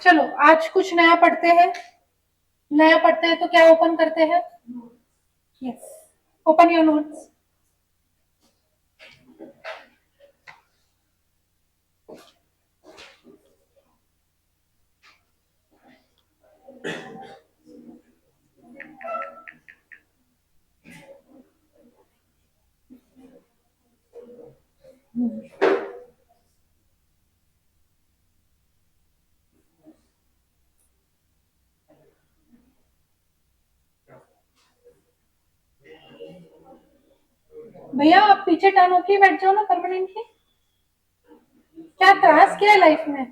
चलो आज कुछ नया पढ़ते हैं। नया पढ़ते हैं तो क्या ओपन करते हैं? Yes, open your notes. भैया आप पीछे टर्न होके बैठ जाओ ना परमानेंटली। क्या त्रास किया है लाइफ में?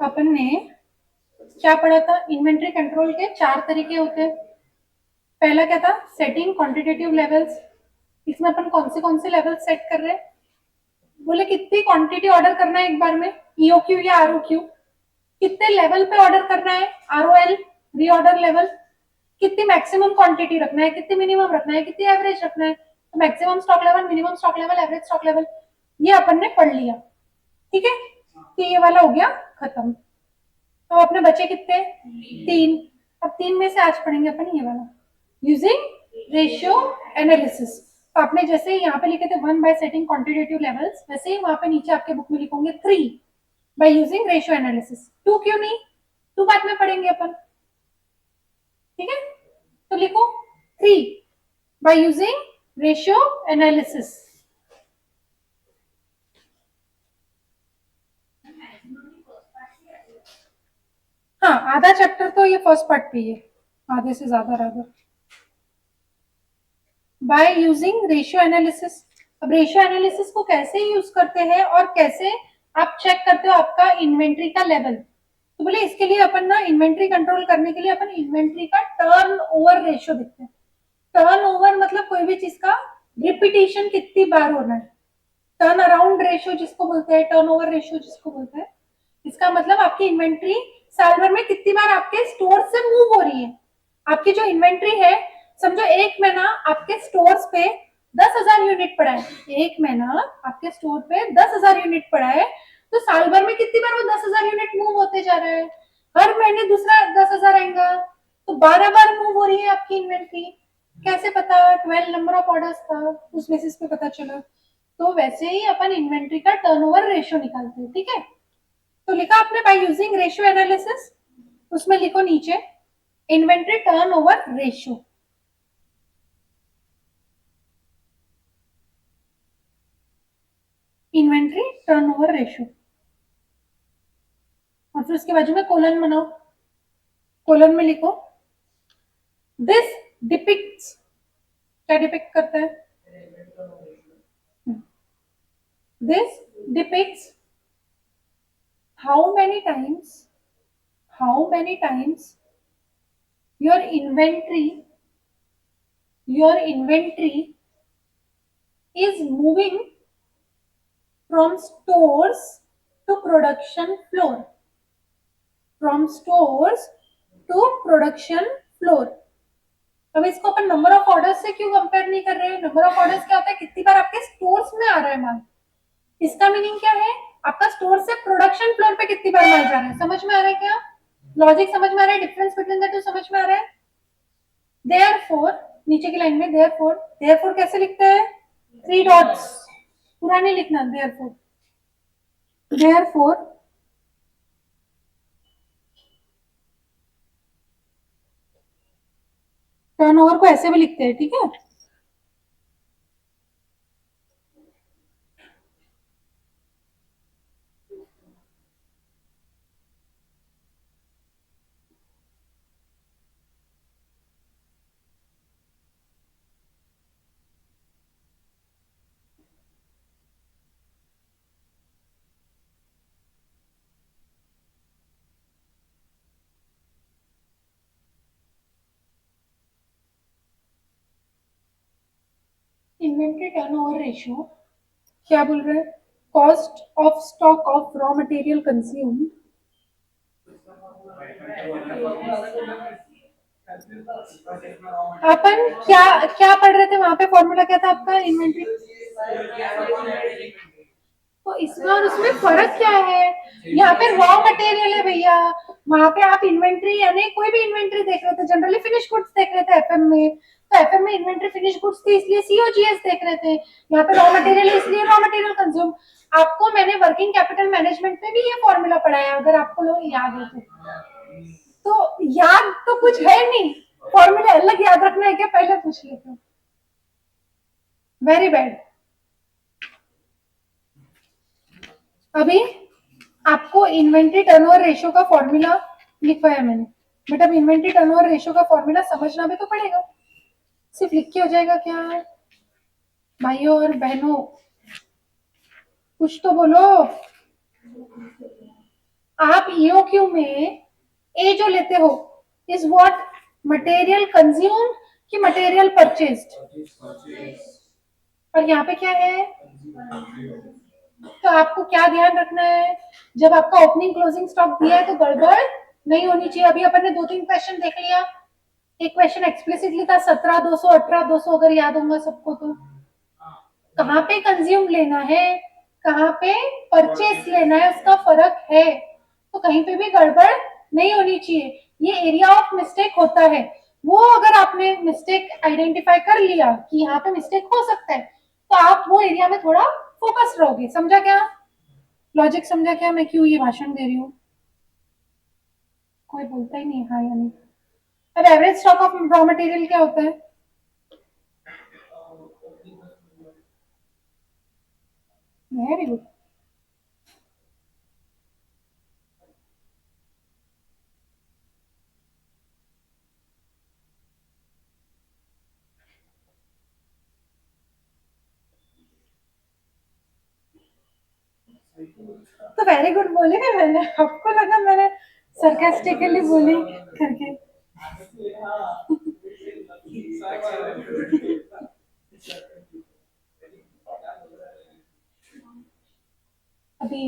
अपन ने क्या पढ़ा था? इन्वेंट्री कंट्रोल के चार तरीके होते हैं। पहला क्या था? Setting quantitative levels. इसमें अपन कौन से लेवल सेट कर रहे हैं? बोले कितनी क्वांटिटी ऑर्डर करना है एक बार में, ईओक्यू या आरओक्यू। कितने लेवल पे ऑर्डर करना है, आरओएल, रीऑर्डर लेवल। कितनी मैक्सिमम क्वांटिटी रखना है, कितनी मिनिमम रखना है, कितनी एवरेज रखना है। तो maximum stock level, minimum stock level, average stock level, ये अपन ने पढ़ लिया। ठीक है, तो ये वाला हो गया खत्म। तो अपने बचे कितने? तीन। अब तीन में से आज पढ़ेंगे अपन ये वाला, यूजिंग रेशियो एनालिसिस। तो आपने जैसे यहाँ पे लिखे थे 1 बाय सेटिंग क्वांटिटेटिव लेवल्स, वैसे ही वहां पे नीचे आपके बुक में लिखोगे 3 बाय यूजिंग रेशियो एनालिसिस। 2 क्यों नहीं? 2 बाद में पढ़ेंगे अपन। ठीक है, तो लिखो 3 बाय यूजिंग रेशियो एनालिसिस। हाँ, आधा चैप्टर तो ये फर्स्ट पार्ट पे ही है, आधे से ज्यादा rather. By using ratio analysis. अब रेशियो एनालिसिस को कैसे यूज करते हैं और कैसे आप चेक करते हो आपका इन्वेंट्री का लेवल? तो बोले इसके लिए अपन ना इन्वेंट्री कंट्रोल करने के लिए अपन इन्वेंट्री का टर्न ओवर रेशियो देखते हैं। टर्न ओवर मतलब कोई भी चीज का रिपीटेशन कितनी बार होना है। टर्न अराउंड रेशियो जिसको बोलते हैं, टर्न ओवर रेशियो जिसको बोलते हैं, इसका मतलब आपकी इन्वेंट्री साल भर में कितनी बार आपके स्टोर से मूव हो रही है। आपकी जो इन्वेंट्री है, समझो एक महीना आपके स्टोर्स पे 10,000 यूनिट पड़ा है। एक महीना आपके स्टोर पे 10,000 यूनिट पड़ा है, तो साल भर में कितनी बार वो 10,000 यूनिट मूव होते जा रहा है। हर महीने दूसरा 10,000 आएगा, तो 12 बार मूव हो रही है आपकी इन्वेंट्री। कैसे पता? 12 नंबर ऑफ ऑर्डर्स था, उस बेसिस पे पता चला। तो वैसे ही अपन इन्वेंट्री का टर्नओवर रेशियो निकालते हैं। ठीक है, तो लिखा आपने बाय यूजिंग रेशियो एनालिसिस, उसमें लिखो नीचे inventory turnover ratio. Inventory turnover ratio, और फिर उसके बाजू में कोलन बनाओ। कोलन में लिखो दिस डिपिक्ट्स। क्या डिपिक्ट करता है? This depicts how many times, how many times your inventory is moving from stores to production floor, from stores to production floor। अब इसको अपन नंबर ऑफ ऑर्डर्स से क्यों कंपेयर नहीं कर रहे हैं? नंबर ऑफ ऑर्डर्स क्या होता है? कितनी बार आपके स्टोर्स में आ रहा है माल। इसका मीनिंग क्या है? आपका स्टोर से प्रोडक्शन फ्लोर पे कितनी बार माल जा रहा है। समझ में आ रहा है क्या? लॉजिक समझ में आ रहा है? डिफरेंस बिटवीन द टू समझ में आ रहा है? देयरफॉर, नीचे की लाइन में देयरफॉर, देयरफॉर कैसे लिखते हैं? 3 डॉट्स, पूरा नहीं लिखना। देयरफॉर, देयरफॉर टर्नओवर को ऐसे भी लिखते हैं। ठीक है, इन्वेंट्री टर्नओवर रेशियो क्या बोल रहे हैं? Cost of stock of raw material consume अपन क्या क्या पढ़ रहे थे वहां पे? फॉर्मूला क्या था आपका इन्वेंट्री? तो इसमें और उसमें फर्क क्या है? यहाँ पे रॉ मटेरियल है भैया, वहां पे आप इन्वेंट्री यानी कोई भी इन्वेंट्री देख रहे थे, जनरली फिनिश गुड्स देख रहे थे एफएम में, तो एफएम में इन्वेंट्री फिनिश गुड्स थी इसलिए सीओजीएस देख रहे थे। यहाँ पे रॉ मटेरियल है इसलिए रॉ मटेरियल कंज्यूम। आपको मैंने वर्किंग कैपिटल मैनेजमेंट में भी ये फॉर्मूला पढ़ाया, अगर आपको लोग याद है तो याद तो कुछ है नहीं, फॉर्मूला अलग याद रखना है क्या? पहले पूछ लेते हो। Very bad. अभी आपको इन्वेंट्री टर्नओवर रेशियो का फॉर्मूला लिखवाया मैंने, बट अब इन्वेंट्री टर्नओवर रेशियो का फॉर्मूला समझना भी तो पड़ेगा, सिर्फ लिख के हो जाएगा क्या? भाइयों और बहनों कुछ तो बोलो। आप ईओक्यू में ए जो लेते हो इज व्हाट? मटेरियल कंज्यूम्ड कि मटेरियल परचेज्ड? और यहाँ पे क्या है? तो आपको क्या ध्यान रखना है, जब आपका ओपनिंग क्लोजिंग स्टॉक दिया है तो गड़बड़ नहीं होनी चाहिए। अभी अपन ने 2-3 क्वेश्चन देख लिया, एक क्वेश्चन एक्सप्लिसिटली था 17,200 18,200, अगर याद होगा सबको तो। कहाँ पे कंज्यूम लेना है, कहाँ पे परचेस लेना है, उसका फर्क है, तो कहीं पे भी गड़बड़ नहीं होनी चाहिए। ये एरिया ऑफ मिस्टेक होता है, वो अगर आपने मिस्टेक आइडेंटिफाई कर लिया कि यहाँ पे मिस्टेक हो सकता है, तो आप वो एरिया में थोड़ा फोकस रहोगे। समझा क्या? लॉजिक समझा क्या? मैं क्यों ये भाषण दे रही हूँ? कोई बोलता ही नहीं हाँ या नहीं। अब average stock of raw material क्या होता है? Very good. तो वेरी गुड बोली ना मैंने, आपको लगा मैंने सरकास्टिकली बोली करके। अभी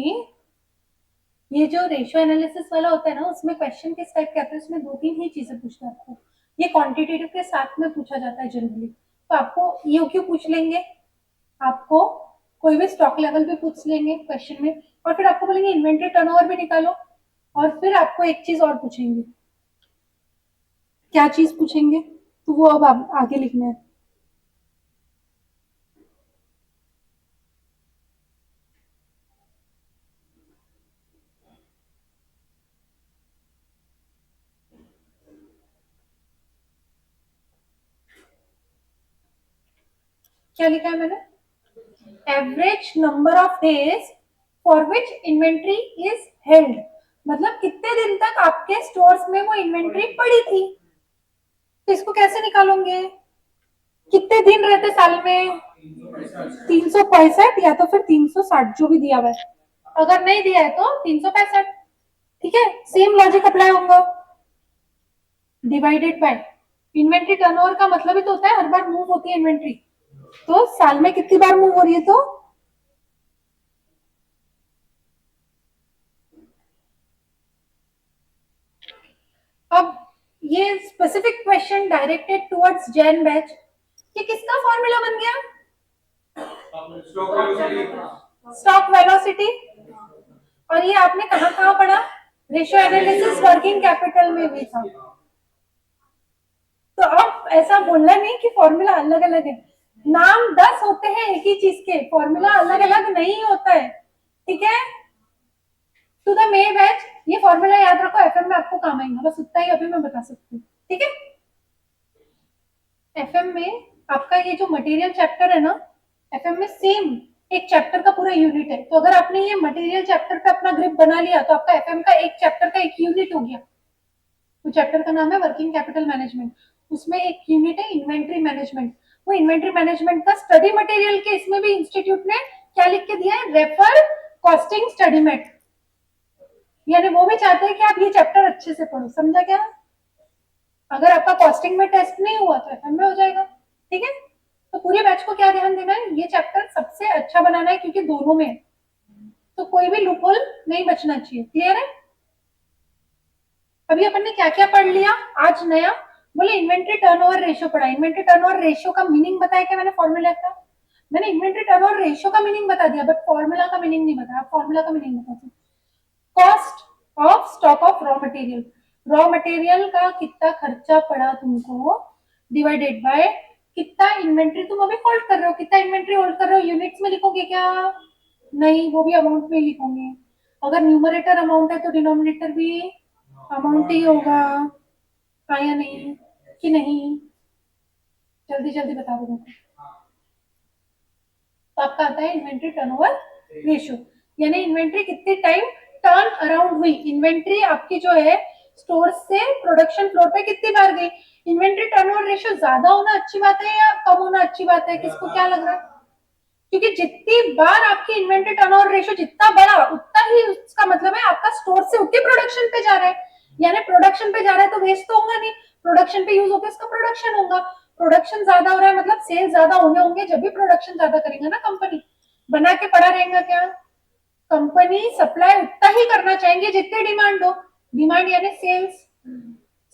ये जो रेशियो एनालिसिस वाला होता है ना, उसमें क्वेश्चन किस टाइप के आते हैं? उसमें 2-3 ही चीजें पूछते हैं आपको, ये क्वांटिटेटिव के साथ में पूछा जाता है जनरली। तो आपको ईओक्यू पूछ लेंगे, आपको कोई भी स्टॉक लेवल भी पूछ लेंगे क्वेश्चन में, और फिर आपको बोलेंगे इन्वेंट्री टर्नओवर भी निकालो, और फिर आपको एक चीज और पूछेंगे। क्या चीज पूछेंगे? तो वो अब आगे लिखना है। क्या लिखा है मैंने? Average number of days for which inventory is held, मतलब कितने दिन तक आपके स्टोर्स में वो इन्वेंट्री पड़ी थी। तो इसको कैसे निकालोगे? कितने दिन रहते साल में? 365 या तो फिर 360 जो भी दिया हुआ है, अगर नहीं दिया है तो 365। ठीक है, सेम लॉजिक अप्लाई होगा। डिवाइडेड बाय इन्वेंट्री टर्नओवर का मतलब ही तो होता है हर बार मूव होती है इन्वेंट्री, तो साल में कितनी बार मूव हो रही है, तो अब ये specific question directed towards Jain batch, ये किसका फॉर्मूला बन गया? Stock velocity. और ये आपने कहाँ कहाँ पढ़ा? रेशियो एनालिसिस वर्किंग कैपिटल में भी था। तो अब ऐसा बोलना नहीं कि फॉर्मूला अलग अलग है, नाम 10 होते हैं एक ही चीज के, फॉर्मूला अलग अलग नहीं होता है। ठीक है, टू द मे बैच ये फॉर्मूला याद रखो, एफएम में आपको काम आएगा, बस उतना ही अभी मैं बता सकती हूँ। ठीक है, एफएम में आपका ये जो मटेरियल चैप्टर है ना, एफएम में सेम एक चैप्टर का पूरा यूनिट है, तो अगर आपने ये मटेरियल चैप्टर पे अपना ग्रिप बना लिया तो आपका एफएम का एक चैप्टर का एक यूनिट हो गया। तो चैप्टर का नाम है वर्किंग कैपिटल मैनेजमेंट, उसमें एक यूनिट है इन्वेंट्री मैनेजमेंट। वो इन्वेंट्री मैनेजमेंट का स्टडी मटेरियल के इसमें भी इंस्टीट्यूट ने क्या लिख के दिया है? रेफर कॉस्टिंग स्टडी मेट, यानी वो भी चाहते हैं कि आप ये चैप्टर अच्छे से पढ़ो। समझा क्या? अगर आपका कॉस्टिंग में टेस्ट नहीं हुआ तो एफएम में हो जाएगा। ठीक है, तो पूरे बैच को क्या ध्यान देना है, ये चैप्टर सबसे अच्छा बनाना है क्योंकि दोनों में, तो कोई भी लूपहोल नहीं बचना चाहिए। क्लियर है? अभी अपन ने क्या क्या पढ़ लिया आज नया? बोले इन्वेंट्री टर्नओवर रेशियो पढ़ा, इन्वेंट्री टर्नओवर रेशियो का मीनिंग बताया क्या मैंने फॉर्मूला का? मैंने इन्वेंट्री टर्नओवर रेशियो का मीनिंग बता दिया, बट फॉर्मूला का मीनिंग नहीं बताया। फॉर्मूला का मीनिंग बता दो। Cost of stock of raw material, raw material का कितना खर्चा पड़ा तुमको, डिवाइडेड बाय कितना इन्वेंट्री तुम अभी होल्ड कर रहे हो। कितना इन्वेंट्री होल्ड कर रहे हो यूनिट्स में लिखोगे क्या? नहीं, वो भी अमाउंट में लिखोगे। अगर न्यूमरेटर अमाउंट है तो डिनोमिनेटर भी अमाउंट ही होगा। हाँ या नहीं कि नहीं? जल्दी जल्दी बता दो मेरे को। तो आपका आता है इन्वेंट्री टर्नओवर रेशियो, यानी इन्वेंट्री कितने टाइम टर्न अराउंड हुई। इन्वेंट्री आपकी जो है स्टोर से प्रोडक्शन फ्लोर पे कितनी बार गई। इन्वेंट्री टर्नओवर रेशियो ज्यादा होना अच्छी बात है या कम होना अच्छी बात है, किसको क्या लग रहा है? क्योंकि जितनी बार आपकी इन्वेंट्री टर्नओवर रेशियो जितना बड़ा, उतना ही उसका मतलब है आपका स्टोर से उतनी प्रोडक्शन पे जा रहा है। यानी प्रोडक्शन पे जा रहा है तो वेस्ट तो होगा नहीं, प्रोडक्शन पे यूज होकर इसका प्रोडक्शन होगा। प्रोडक्शन ज्यादा हो रहा है मतलब सेल ज्यादा होने होंगे, जब भी प्रोडक्शन ज्यादा करेगा ना कंपनी। बना के पड़ा रहेगा क्या? कंपनी सप्लाई उतना ही करना चाहेंगे जितने डिमांड हो। डिमांड यानी सेल्स,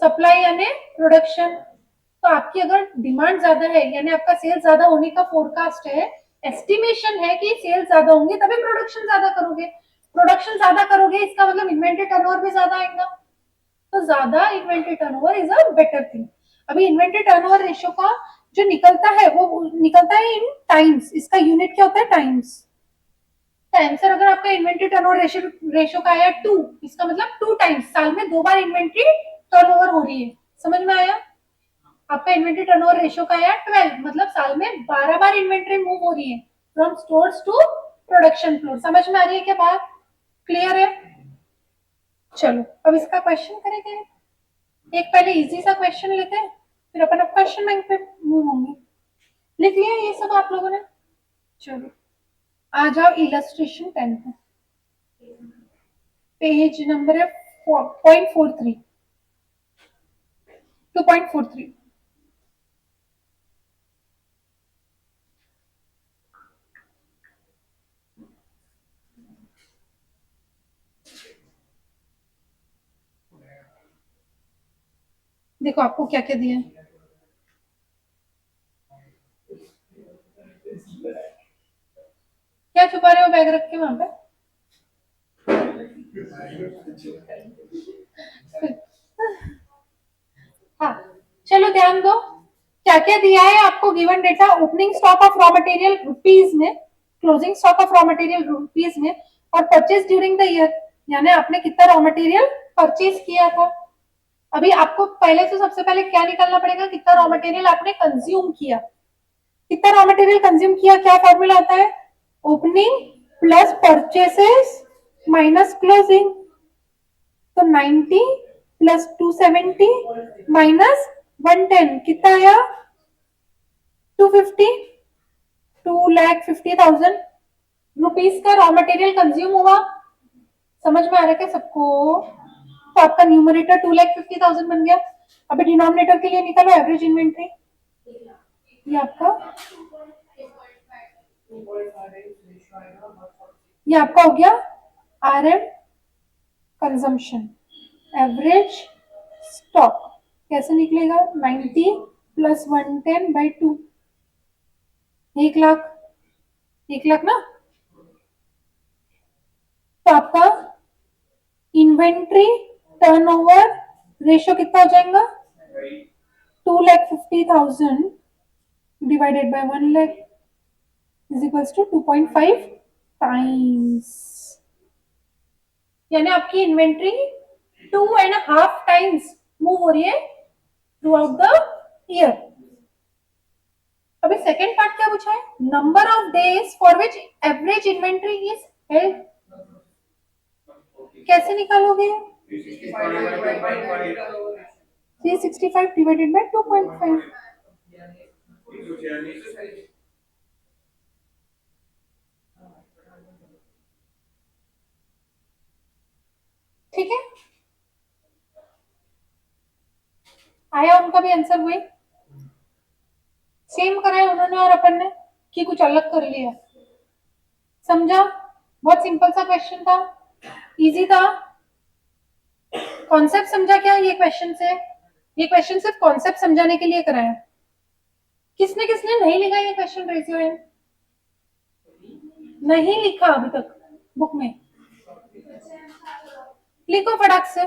सप्लाई यानी प्रोडक्शन। तो आपकी अगर डिमांड ज्यादा है यानी आपका सेल ज्यादा होने का फोरकास्ट है, एस्टिमेशन है कि सेल ज्यादा होंगे, तभी प्रोडक्शन ज्यादा करोगे। प्रोडक्शन ज्यादा करोगे इसका मतलब इन्वेंट्री टर्नओवर भी ज्यादा आएगा। तो ज्यादा inventory turnover is a better thing. अभी इन्वेंट्री टर्नओवर रेशियो का जो निकलता है वो निकलता है इन टाइम्स। इसका यूनिट क्या होता है? टाइम्स। तो आंसर अगर आपका इन्वेंट्री टर्नओवर रेशियो का आया 2, इसका मतलब 2 टाइम्स, साल में 2 बार इन्वेंट्री टर्नओवर हो रही है। समझ में आया? आपका इन्वेंट्री टर्नओवर रेशियो का आया 12, मतलब साल में 12 बार इन्वेंट्री मूव हो रही है from stores to production floor. समझ में आ रही है क्या बात? क्लियर है? चलो अब इसका क्वेश्चन करेंगे। एक पहले इजी सा क्वेश्चन लेते हैं, फिर अपन अब क्वेश्चन बैंक पे मूव होंगे। लिख लिया ये सब आप लोगों ने? चलो आ जाओ इलस्ट्रेशन 10 पे। पेज नंबर है 2.43। देखो आपको क्या क्या दिया है। क्या छुपा रहे हो बैग रख के वहां पे? हाँ चलो ध्यान दो, क्या क्या दिया है आपको। Given data, opening stock of raw material rupees में, closing stock of raw material rupees में, और परचेज ड्यूरिंग द ईयर, यानी आपने कितना रॉ मटेरियल परचेज किया था। अभी आपको पहले तो सबसे पहले क्या निकालना पड़ेगा? कितना रॉ मटेरियल आपने कंज्यूम किया। कितना रॉ मटेरियल कंज्यूम किया, क्या फॉर्मूला आता है? Opening plus purchases minus closing. तो 90 प्लस 270 माइनस 110 कितना आया? 250, 2,50,000 रुपीज का रॉ मटेरियल कंज्यूम हुआ। समझ में आ रहा है क्या सबको? तो आपका न्यूमरेटर 2,50,000 बन गया। अभी डिनोमिनेटर के लिए निकालो एवरेज इन्वेंट्री। ये आपका ये आपका हो गया R M consumption, average stock. कैसे निकलेगा? 90 प्लस 110/2, 1 लाख। 1 लाख ना? तो आपका इन्वेंट्री टर्नओवर रेशियो कितना हो जाएगा? 2,50,000 divided by 1 lakh is equals to 2.5 times. यानी आपकी इन्वेंट्री 2.5 टाइम्स मूव हो रही है थ्रू आउट द ईयर। अभी सेकेंड पार्ट क्या पूछा है? Number of days for which average inventory is held. कैसे निकालोगे? 365 डिवाइडेड बाय 2.5। ठीक है, आया उनका भी आंसर वही, सेम करा है उन्होंने और अपन ने, कि कुछ अलग कर लिया। समझा? बहुत सिंपल सा क्वेश्चन था, इजी था। कॉन्सेप्ट समझा क्या ये क्वेश्चन से? ये क्वेश्चन सिर्फ कॉन्सेप्ट समझाने के लिए कराया। किसने किसने नहीं लिखा ये क्वेश्चन, रेज योर हैंड। नहीं लिखा अभी तक बुक में, लिखो फटाक से,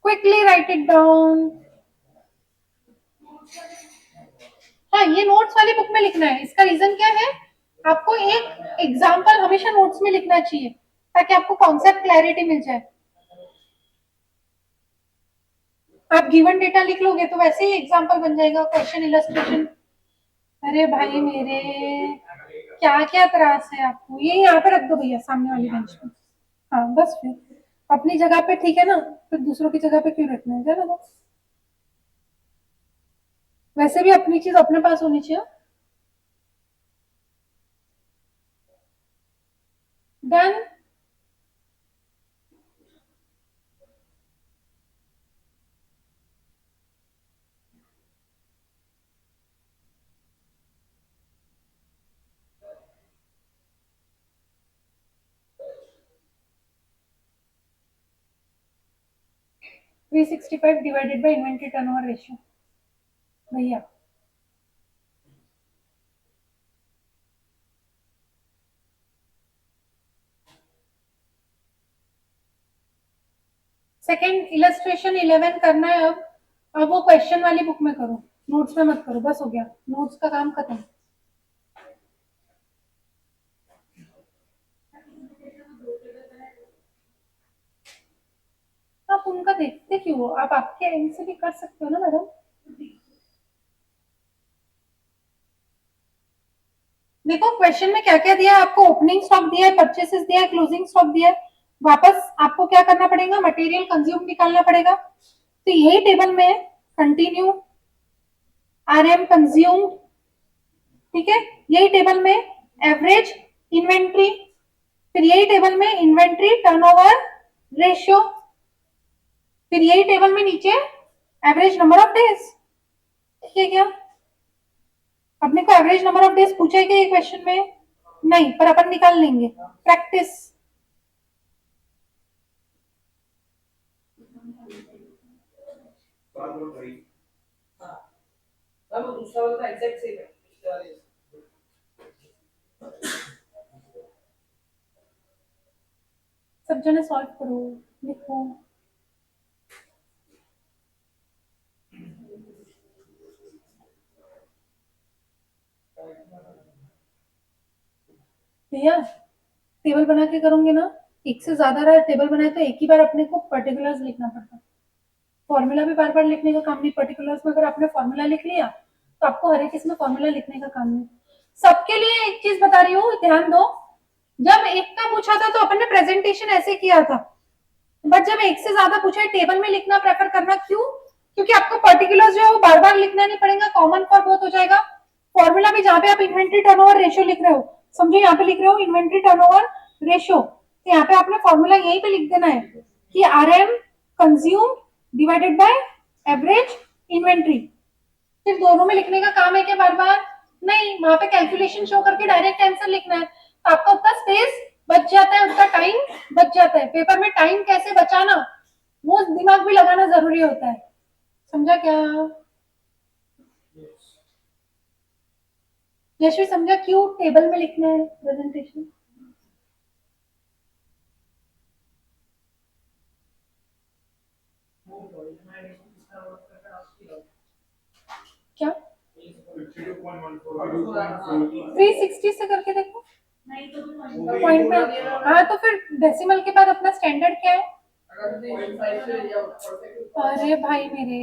क्विकली राइट इट डाउन। हाँ, ये नोट्स वाली बुक में लिखना है। इसका रीजन क्या है, आपको एक एग्जाम्पल हमेशा नोट्स में लिखना चाहिए ताकि आपको कॉन्सेप्ट क्लैरिटी मिल जाए। आप गिवन डेटा लिख लोगे तो वैसे ही एग्जाम्पल बन जाएगा, क्वेश्चन इलस्ट्रेशन। अरे भाई मेरे, क्या क्या त्रास है आपको, ये यहाँ पे रख दो भैया सामने वाली बेंच पे। हाँ बस फिर अपनी जगह पे ठीक है ना, फिर दूसरों की जगह पे क्यों रखना है, चलो। वैसे भी अपनी चीज अपने पास होनी चाहिए। Done. Three 365 divided by inventory turnover ratio भैया। सेकेंड इलस्ट्रेशन 11 करना है अब वो क्वेश्चन वाली बुक में करो, नोट्स में मत करो, बस हो गया, नोट्स का काम खत्म। आप उनका देखते क्यों हो, आप आपके एंड से भी कर सकते हो ना मैडम। देखो क्वेश्चन में क्या क्या दिया है आपको, ओपनिंग स्टॉक दिया है, परचेसेस दिया है, क्लोजिंग स्टॉक दिया है। वापस आपको क्या करना पड़ेगा, मटेरियल कंज्यूम निकालना पड़ेगा। तो यही टेबल में कंटिन्यू आरएम कंज्यूम, ठीक है, यही टेबल में एवरेज इन्वेंट्री, फिर यही टेबल में इन्वेंट्री टर्नओवर रेशियो, फिर यही टेबल में नीचे एवरेज नंबर ऑफ डेज। ठीक है क्या, अपने को एवरेज नंबर ऑफ डेज पूछा है क्या ये क्वेश्चन में, नहीं, पर अपन निकाल लेंगे, प्रैक्टिस। सब जने सॉल्व करो, लिखो। भैया टेबल बना के करोगे ना, एक से ज्यादा रहा टेबल बनाए तो एक ही बार अपने को पर्टिकुलर्स लिखना पड़ता है। फॉर्मूला भी बार बार लिखने का काम नहीं, पर्टिकुलर्स में अगर आपने फॉर्मूला लिख लिया तो आपको हर एक इसमें फॉर्मूला लिखने का काम नहीं। सबके लिए एक चीज बता रही हूँ, ध्यान दो। जब एक का पूछा था तो अपन ने प्रेजेंटेशन ऐसे किया था, बट जब एक से ज्यादा पूछा है टेबल में लिखना प्रेफर करना, क्यों, क्योंकि आपको पर्टिकुलर्स जो है वो बार बार लिखना नहीं पड़ेगा, कॉमन फॉर बहुत हो जाएगा। फॉर्मूला भी जहाँ पे आप इन्वेंट्री टर्नओवर रेशियो लिख रहे हो, समझो यहाँ पे लिख रहे हो इन्वेंट्री टर्नओवर रेशियो, तो यहाँ पे आपने फॉर्मूला यहीं पे लिख देना है कि R M consume divided by average inventory. सिर्फ दोनों में लिखने का काम है क्या बार बार, नहीं, वहां पे कैलकुलेशन शो करके डायरेक्ट आंसर लिखना है, तो आपका उतना स्पेस बच जाता है, उतना टाइम बच जाता है। पेपर में टाइम कैसे बचाना वो दिमाग भी लगाना जरूरी होता है, समझा क्या। यशवी समझा क्यों टेबल में लिखना है प्रेजेंटेशन। क्या 360 से करके देखो पॉइंट में। हाँ तो फिर डेसिमल के बाद अपना स्टैंडर्ड क्या है, अरे भाई मेरे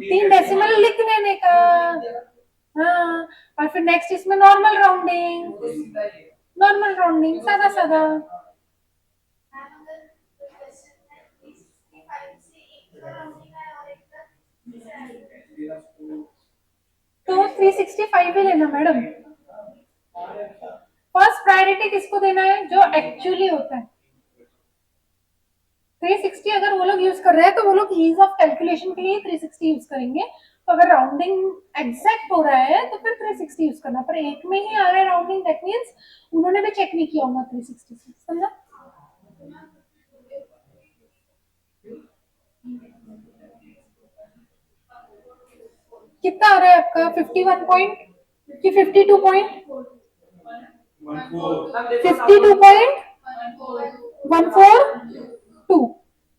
3 डेसिमल लिख लेने का। हाँ, और फिर नेक्स्ट इसमें नॉर्मल राउंडिंग, नॉर्मल राउंडिंग सादा सादा। तो 365 ही लेना मैडम। फर्स्ट प्रायोरिटी किसको देना है, जो एक्चुअली होता है। 360 अगर वो लोग यूज कर रहे हैं तो वो लोग ईज ऑफ कैलकुलेशन के लिए 360 यूज करेंगे, तो अगर राउंडिंग एग्जैक्ट हो रहा है तो फिर 360 यूज करना, पर एक में ही आ रहा है राउंडिंग, दैट मीन्स उन्होंने भी चेक नहीं किया होगा 360 से, समझा। कितना आ रहा है आपका 51 पॉइंट कि 52 पॉइंट 52.142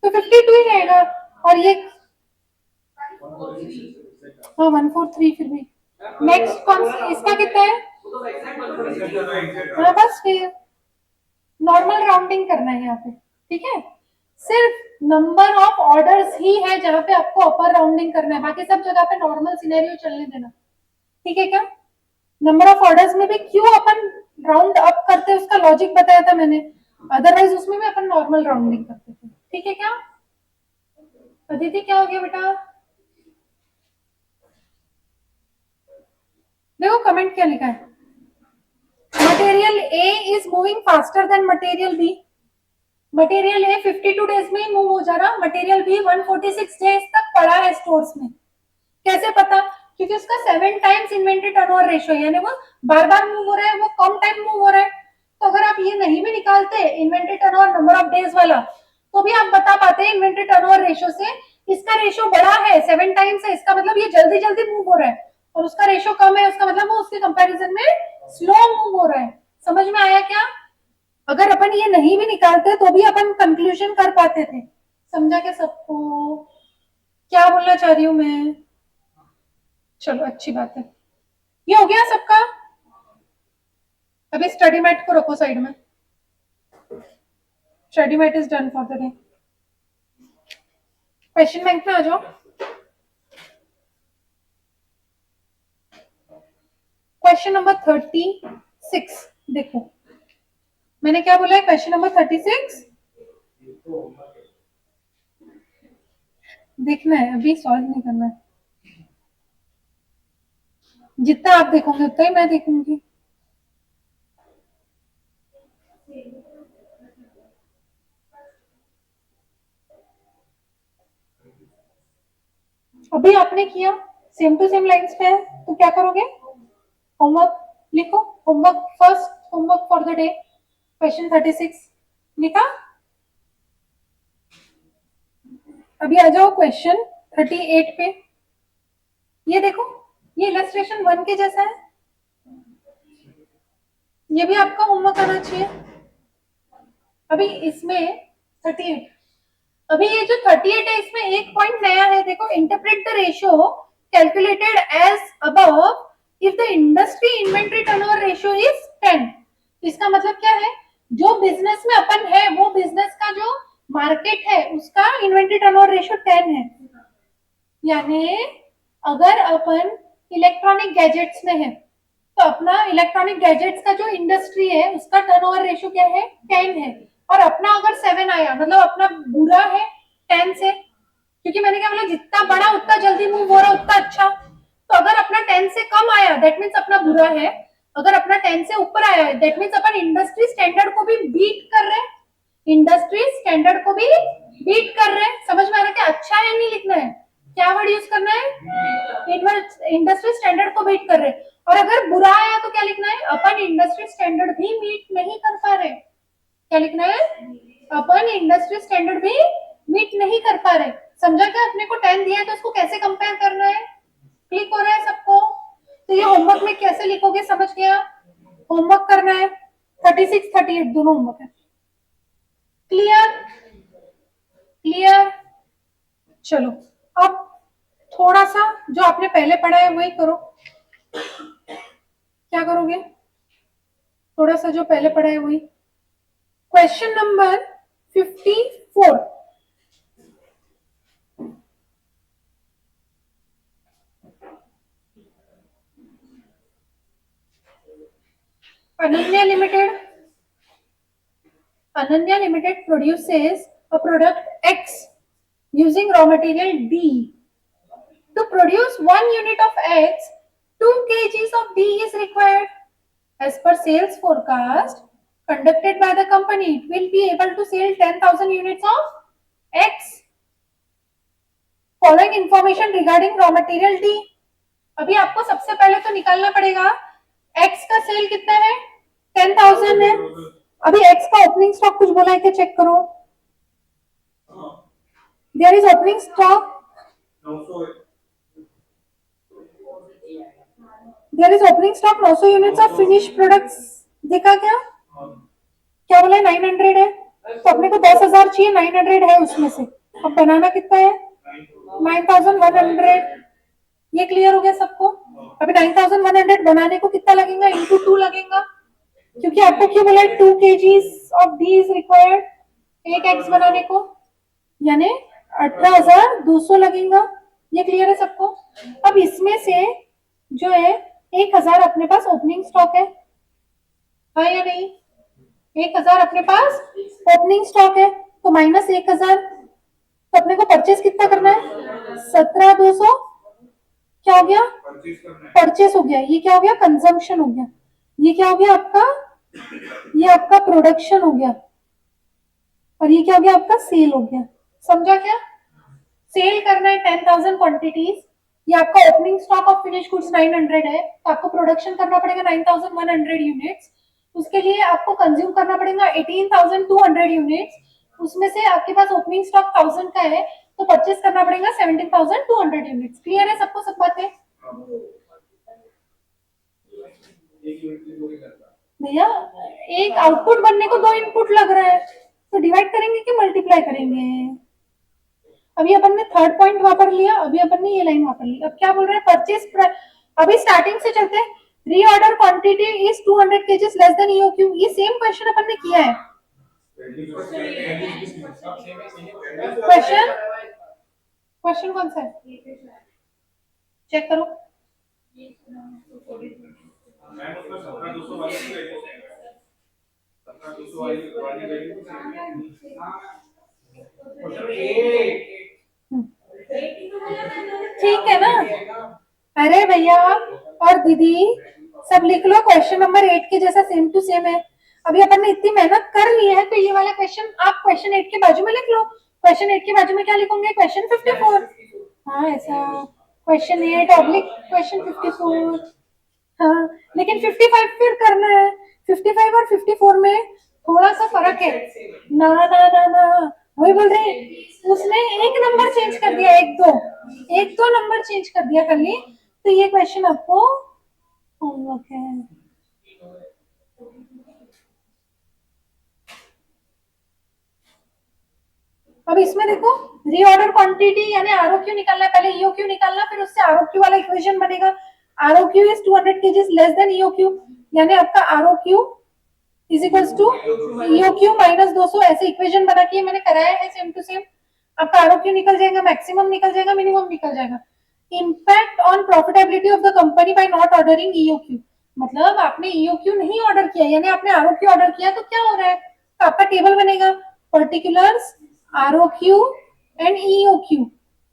तो 52 ही रहेगा। और ये हाँ 143 फिर भी। नेक्स्ट कौन सा इसका कितना है? हाँ बस फिर नॉर्मल राउंडिंग करना है यहाँ पे, ठीक है। सिर्फ नंबर ऑफ ऑर्डर्स ही है जहाँ पे आपको अपर राउंडिंग करना है, बाकी सब जगह पे नॉर्मल सिनेरियो चलने देना, ठीक है क्या। नंबर ऑफ ऑर्डर्स में भी क्यों अपन राउंड अप करते हैं उसका लॉजिक बताया था मैंने, अदरवाइज उसमें भी अपन नॉर्मल राउंडिंग करते थे, ठीक है क्या। अदिति क्या हो गया बेटा? देखो कमेंट क्या लिखा है, material A is moving faster than material B. Material A 52 days में ही मूव हो जा रहा, मटेरियल बी 146 डेज तक पड़ा है स्टोर्स में। कैसे पता? क्योंकि उसका 7 टाइम्स इन्वेंटरी टर्नओवर रेशियो, यानी वो बार बार मूव हो रहा है, वो कम टाइम मूव हो रहा है। तो अगर आप ये नहीं भी निकालते inventory turnover number of days वाला, तो भी आप बता पाते इन्वेंटरी टर्नओवर रेशियो से इसका रेशियो बड़ा है 7 टाइम्स है, इसका मतलब ये जल्दी जल्दी मूव हो रहा है, और उसका रेशियो कम है, उसका मतलब वो उसके कंपैरिजन में स्लो मूव हो रहा है। समझ में आया क्या? अगर अपन ये नहीं भी निकालते तो भी अपन कंक्लूजन कर पाते थे। समझा क्या सबको? क्या बोलना चाह रही हूँ मैं? चलो अच्छी बात है, ये हो गया सबका। अभी स्टडी मैट को रखो साइड में, study mat is done for the day. Question bank में आ जाओ। क्वेश्चन नंबर 36 देखो, मैंने क्या बोला है क्वेश्चन नंबर 36 देखना है, अभी सॉल्व नहीं करना है। जितना आप देखोगे उतना ही मैं देखूंगी। अभी आपने किया सेम टू सेम लाइंस पे है, तो क्या करोगे? होमवर्क लिखो, homework first homework for the day question 36 लिखा। अभी आ जाओ क्वेश्चन 38 पे। ये देखो, ये इलस्ट्रेशन 1 के जैसा है, ये भी आपका होमवर्क आना चाहिए। अभी इसमें 38, अभी ये जो 38 है इसमें एक पॉइंट नया है, देखो interpret the ratio calculated as above if the industry inventory turnover ratio is 10। इसका मतलब क्या है? जो बिजनेस में अपन है वो बिजनेस का जो मार्केट है उसका इन्वेंट्री टर्नओवर रेशियो 10 है, यानी अगर अपन इलेक्ट्रॉनिक गैजेट्स में है तो अपना इलेक्ट्रॉनिक गैजेट्स का जो इंडस्ट्री है उसका टर्नओवर रेशियो क्या है? 10 है। और अपना अगर 7 आया मतलब अपना बुरा है 10 से, क्योंकि मैंने क्या बोला जितना बड़ा उतना जल्दी मूव हो रहा उतना अच्छा। तो अगर अपना 10 से कम आया दैट मीन्स अपना बुरा है, अगर अपना 10 से ऊपर आया है that means upon industry standard को भी बीट कर रहे हैं, इंडस्ट्री स्टैंडर्ड को भी बीट कर रहे हैं। समझ में आ रहा है क्या? अच्छा है नहीं लिखना है, क्या वर्ड यूज करना है? इंडस्ट्री स्टैंडर्ड को बीट कर रहे हैं। और अगर बुरा आया तो क्या लिखना है? अपन इंडस्ट्री स्टैंडर्ड भी मीट नहीं कर पा रहे। क्या लिखना है? अपन इंडस्ट्री स्टैंडर्ड भी मीट नहीं कर पा रहे। समझा क्या? अपने को 10 दिया है तो उसको कैसे कंपेयर करना है? क्लिक हो रहा है सबको? तो ये होमवर्क में कैसे लिखोगे समझ गया? होमवर्क करना है 36 38 दोनों होमवर्क है। क्लियर? क्लियर? चलो अब थोड़ा सा जो आपने पहले पढ़ा है वही करो। क्या करोगे? थोड़ा सा जो पहले पढ़ा है वही। Question number 54, Ananya Limited. Ananya Limited produces a product X using raw material D. To produce 1 unit of X, 2 kgs of D is required. As per sales forecast conducted by the company, it will be able to sell 10,000 units of X. Following information regarding raw material D. अभी आपको सबसे पहले तो निकालना पड़ेगा X का cell कितना है? 10,000 है। अभी X का ओपनिंग स्टॉक कुछ बोला है क्या? चेक करो। There is opening stock there is opening stock 900 units of finish products. देखा क्या क्या बोला 900 है, तो अपने को 10,000 चाहिए, 900 है उसमें से, अब बनाना कितना है 9,100। ये क्लियर हो गया सबको। अभी 9,100 बनाने को कितना लगेगा, इंटू 2 लगेगा, क्योंकि आपको क्यों बोला है 2 kgs of D is required एक एग्स बनाने को, यानी 18,200 लगेगा। ये क्लियर है सबको। अब इसमें से जो है 1,000 अपने पास ओपनिंग स्टॉक है, हाँ या नहीं, 1,000 अपने पास ओपनिंग स्टॉक है, तो माइनस 1,000, तो अपने को परचेस कितना करना है 17,200। क्या हो गया परचेस हो गया, ये क्या हो गया कंजम्पशन हो गया, ये क्या हो गया आपका, ये आपका प्रोडक्शन हो गया, और ये क्या हो गया आपका सेल हो गया। समझा क्या, सेल करना है 10,000 क्वांटिटीज, ये आपका opening stock of finish goods 900 है, तो आपको प्रोडक्शन करना पड़ेगा 9,100 यूनिट्स, उसके लिए आपको कंज्यूम करना पड़ेगा 18,200 यूनिट्स, उसमें से आपके पास ओपनिंग स्टॉक 1000 का है, तो परचेस करना पड़ेगा 17,200 यूनिट्स। क्लियर है सबको सब बातें भैया? एक आउटपुट बनने को 2 इनपुट लग रहा है, तो डिवाइड करेंगे कि मल्टीप्लाई करेंगे। अभी अपन ने थर्ड पॉइंट वापर लिया, अभी अपन ने ये लाइन वापर ली। अब क्या बोल रहे हैं परचेस, अभी स्टार्टिंग से चलते हैं। Reorder quantity is 200 kgs less than EOQ, ये सेम क्वेश्चन अपन ने किया है। क्वेश्चन क्वेश्चन कौन सा है चेक करो। ठीक है ना, अरे भैया और दीदी सब लिख लो, क्वेश्चन नंबर 8 के जैसा सेम टू सेम है। अभी अपन ने इतनी मेहनत कर ली है, तो ये वाला क्वेश्चन आप क्वेश्चन 8 के बाजू में लिख लो। क्वेश्चन 8 के बाजू में क्या लिखोगे, क्वेश्चन 54। हाँ ऐसा, क्वेश्चन 8 ऑब्लिक क्वेश्चन 54। हाँ लेकिन 55 फिर करना है, 55 और 54 में थोड़ा सा फर्क है। ना ना ना ना, वही बोल रहे हैं, उसने एक नंबर चेंज कर दिया, एक दो नंबर चेंज कर दिया कर ली, तो ये क्वेश्चन आपको होमवर्क है। अब इसमें देखो रीऑर्डर क्वांटिटी यानी आरओक्यू निकालना है, पहले ईओक्यू निकालना, फिर उससे आरओक्यू वाला इक्वेशन बनेगा। ROQ is 200 kgs less than EOQ, यानी आपका ROQ is equals to EOQ minus 200, ऐसे इक्वेशन बना के मैंने कराया है सेम टू सेम। आपका आरओक्यू निकल जाएगा, मैक्सिमम निकल जाएगा, मिनिमम निकल जाएगा। Impact on profitability of the company by not ordering EOQ, मतलब आपने ईओक्यू नहीं ऑर्डर किया, यानी आपने आरओक्यू ऑर्डर किया, तो क्या हो रहा है, तो आपका टेबल बनेगा पर्टिकुलर्स आरओक्यू एंड ईओक्यू।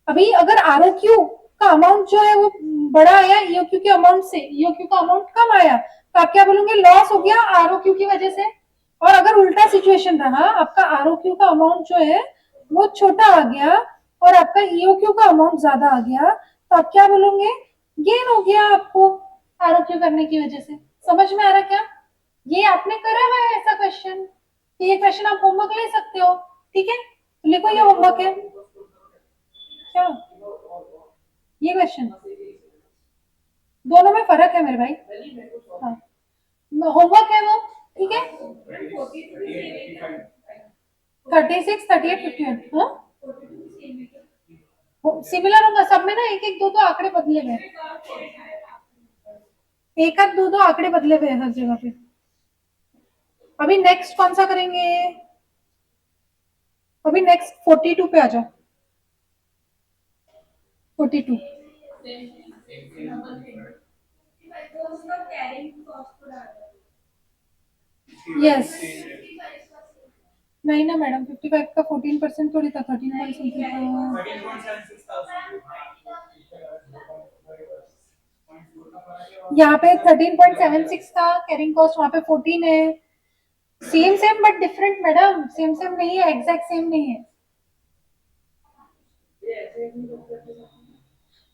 अभी अगर आरओक्यू का अमाउंट जो है वो बड़ा आया ईओक्यू के अमाउंट से, ईओक्यू का अमाउंट कम आया, तो आप क्या बोलोगे लॉस हो गया आरओक्यू की वजह से। और अगर उल्टा सिचुएशन रहा, आपका आरओक्यू का अमाउंट जो है वो छोटा आ गया और आपका ईओक्यू का अमाउंट ज्यादा आ गया, तो आप क्या बोलोगे गेन हो गया आपको आरओक्यू करने की वजह से। समझ में आ रहा क्या, ये आपने करा हुआ है ऐसा क्वेश्चन, तो ये क्वेश्चन आप होमवर्क ले सकते हो। ठीक है, लिखो ये होमवर्क है क्या, ये क्वेश्चन दोनों में फर्क है मेरे भाई। हाँ होमवर्क है वो, ठीक है 36 38 51। हाँ सिमिलर होगा सब में ना, एक एक दो दो आंकड़े बदले हुए, एक आध दो दो आंकड़े बदले हुए हर जगह पे। अभी नेक्स्ट कौन सा करेंगे, अभी नेक्स्ट 42 पे आ जाओ। 42 यस, नहीं ना मैडम 55 का 14% थोड़ी था, 13 पॉइंट समथिंग था। यहाँ पे 13.76 था कैरिंग कॉस्ट, वहाँ पे 14 है। Same same but different madam, same same नहीं है, एग्जैक्ट सेम नहीं है।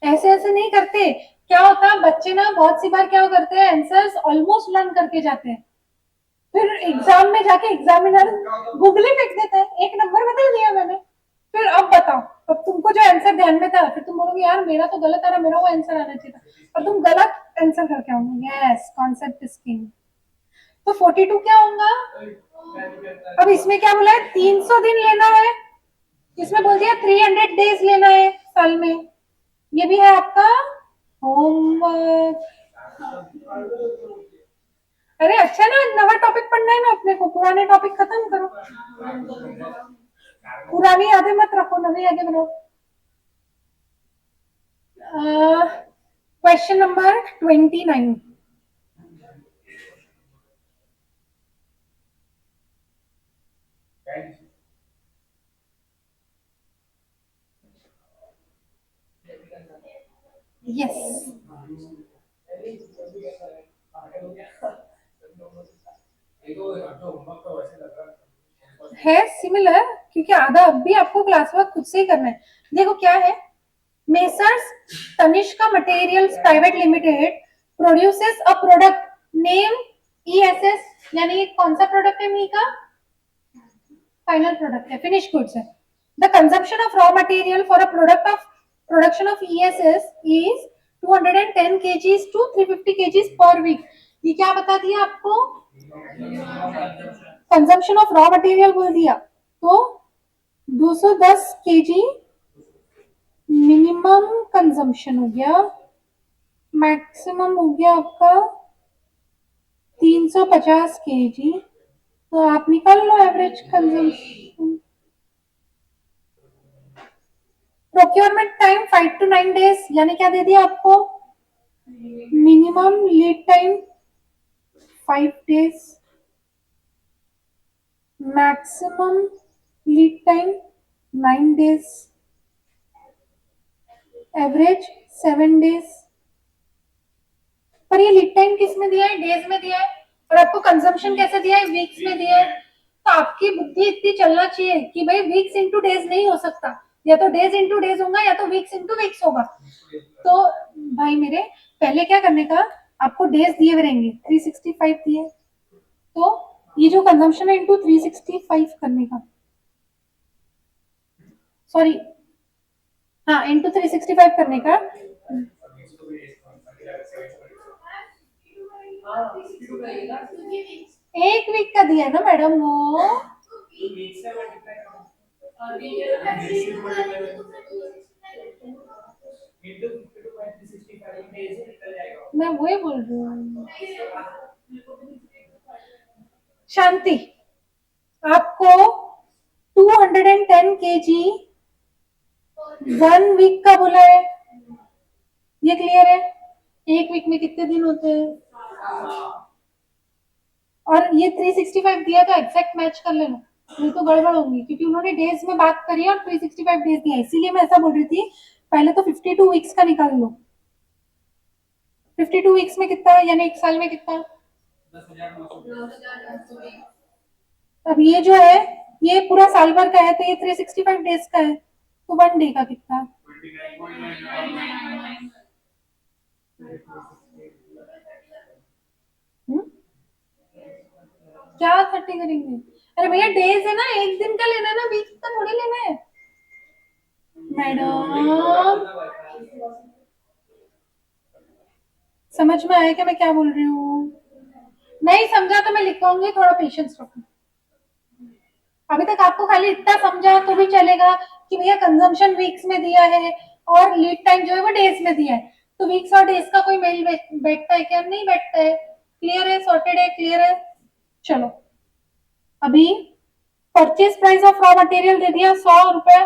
ऐसे ऐसे नहीं करते, क्या होता है बच्चे ना बहुत सी बार क्या करते हैं आंसर्स ऑलमोस्ट लर्न करके जाते हैं, फिर एग्जाम में जाके एग्जामिनर गूगली फेंक देता है, एक नंबर बदल दिया मैंने, फिर अब बताओ अब तुमको जो आंसर ध्यान में था फिर तुम बोलोगे यार मेरा तो गलत आ रहा, मेरा वो आंसर आना चाहिए था, और तुम गलत आंसर करके आओगे। Yes, concept is king. तो 42 क्या होगा? अब इसमें क्या बोला है? 300 दिन लेना है, इसमें बोल दिया 300 डेज लेना है साल में। ये भी है आपका होमवर्क। अरे अच्छा ना, नवा टॉपिक पढ़ना है ना अपने को, पुराने टॉपिक खत्म करो, पुरानी यादें मत रखो, नवी यादें बनाओ। Question number 29। यस, है सिमिलर, क्योंकि आधा अब भी आपको क्लास वर्क खुद से ही करना है। देखो क्या है, messrs Tanishka materials private limited produces a product name ESS, यानी कौन सा प्रोडक्ट है मी का? फाइनल प्रोडक्ट है, फिनिश गुड्स है। The consumption of raw material for a product of production of ESS is 210 kgs to 350 kgs per week. ये क्या बता दिया आपको? कंजम्पशन ऑफ रॉ मटेरियल बोल दिया, तो 210 केजी मिनिमम कंजम्पशन हो गया, मैक्सिमम हो गया आपका 350 केजी। तो आप निकाल लो average consumption. Procurement time 5 to 9 days, यानी क्या दे दिया आपको? Minimum lead time 5 days, maximum lead time 9 days, average 7 days. पर ये लीड टाइम किस में दिया है? डेज में दिया है। और आपको कंजम्पशन कैसे दिया है? वीक्स में दिया है। तो आपकी बुद्धि इतनी चलना चाहिए कि भाई वीक्स इंटू डेज नहीं हो सकता, या तो डेज इंटू डेज होगा या तो वीक्स इंटू वीक्स होगा। तो भाई मेरे, पहले क्या करने का, आपको डेज दिए हुए रहेंगे 365 दिए, तो ये जो कंजम्पशन है इंटू 365 करने का, सॉरी, हाँ इंटू 365 करने का। एक वीक का दिया ना मैडम वो। मैं वही बोल रही हूँ। शांति, आपको 210 केजी 1 वीक का बोला है, ये क्लियर है? एक वीक में कितने दिन होते हैं? और ये 365 दिया तो एग्जैक्ट मैच कर लेना, नहीं तो गड़बड़ होगी, क्योंकि उन्होंने डेज में बात करी है और 365 डेज दिया, इसीलिए मैं ऐसा बोल रही थी। पहले तो 52 वीक्स का निकाल लो। 52 वीक्स में कितना, यानी एक साल में कितना? अब ये जो है, ये पूरा साल भर का है, तो ये 365 डेज का है, तो 1 डे का कितना? हुँ? क्या 30 करेंगे? अरे भैया डेज है ना, एक दिन का लेना है ना, वीक का थोड़ी लेना है मैडम। समझ में आया क्या मैं क्या बोल रही हूँ? नहीं समझा तो मैं लिखवाऊंगी, थोड़ा पेशेंस रखो। अभी तक आपको खाली इतना समझा तो भी चलेगा कि भैया कंजम्पशन वीक्स में दिया है और लीड टाइम जो है वो डेज में दिया है, तो वीक्स और डेज का कोई मेल बैठता है क्या? नहीं बैठता है। क्लियर है? सॉर्टेड है? क्लियर है? चलो, अभी purchase price of raw material दे दिया 100 रुपए,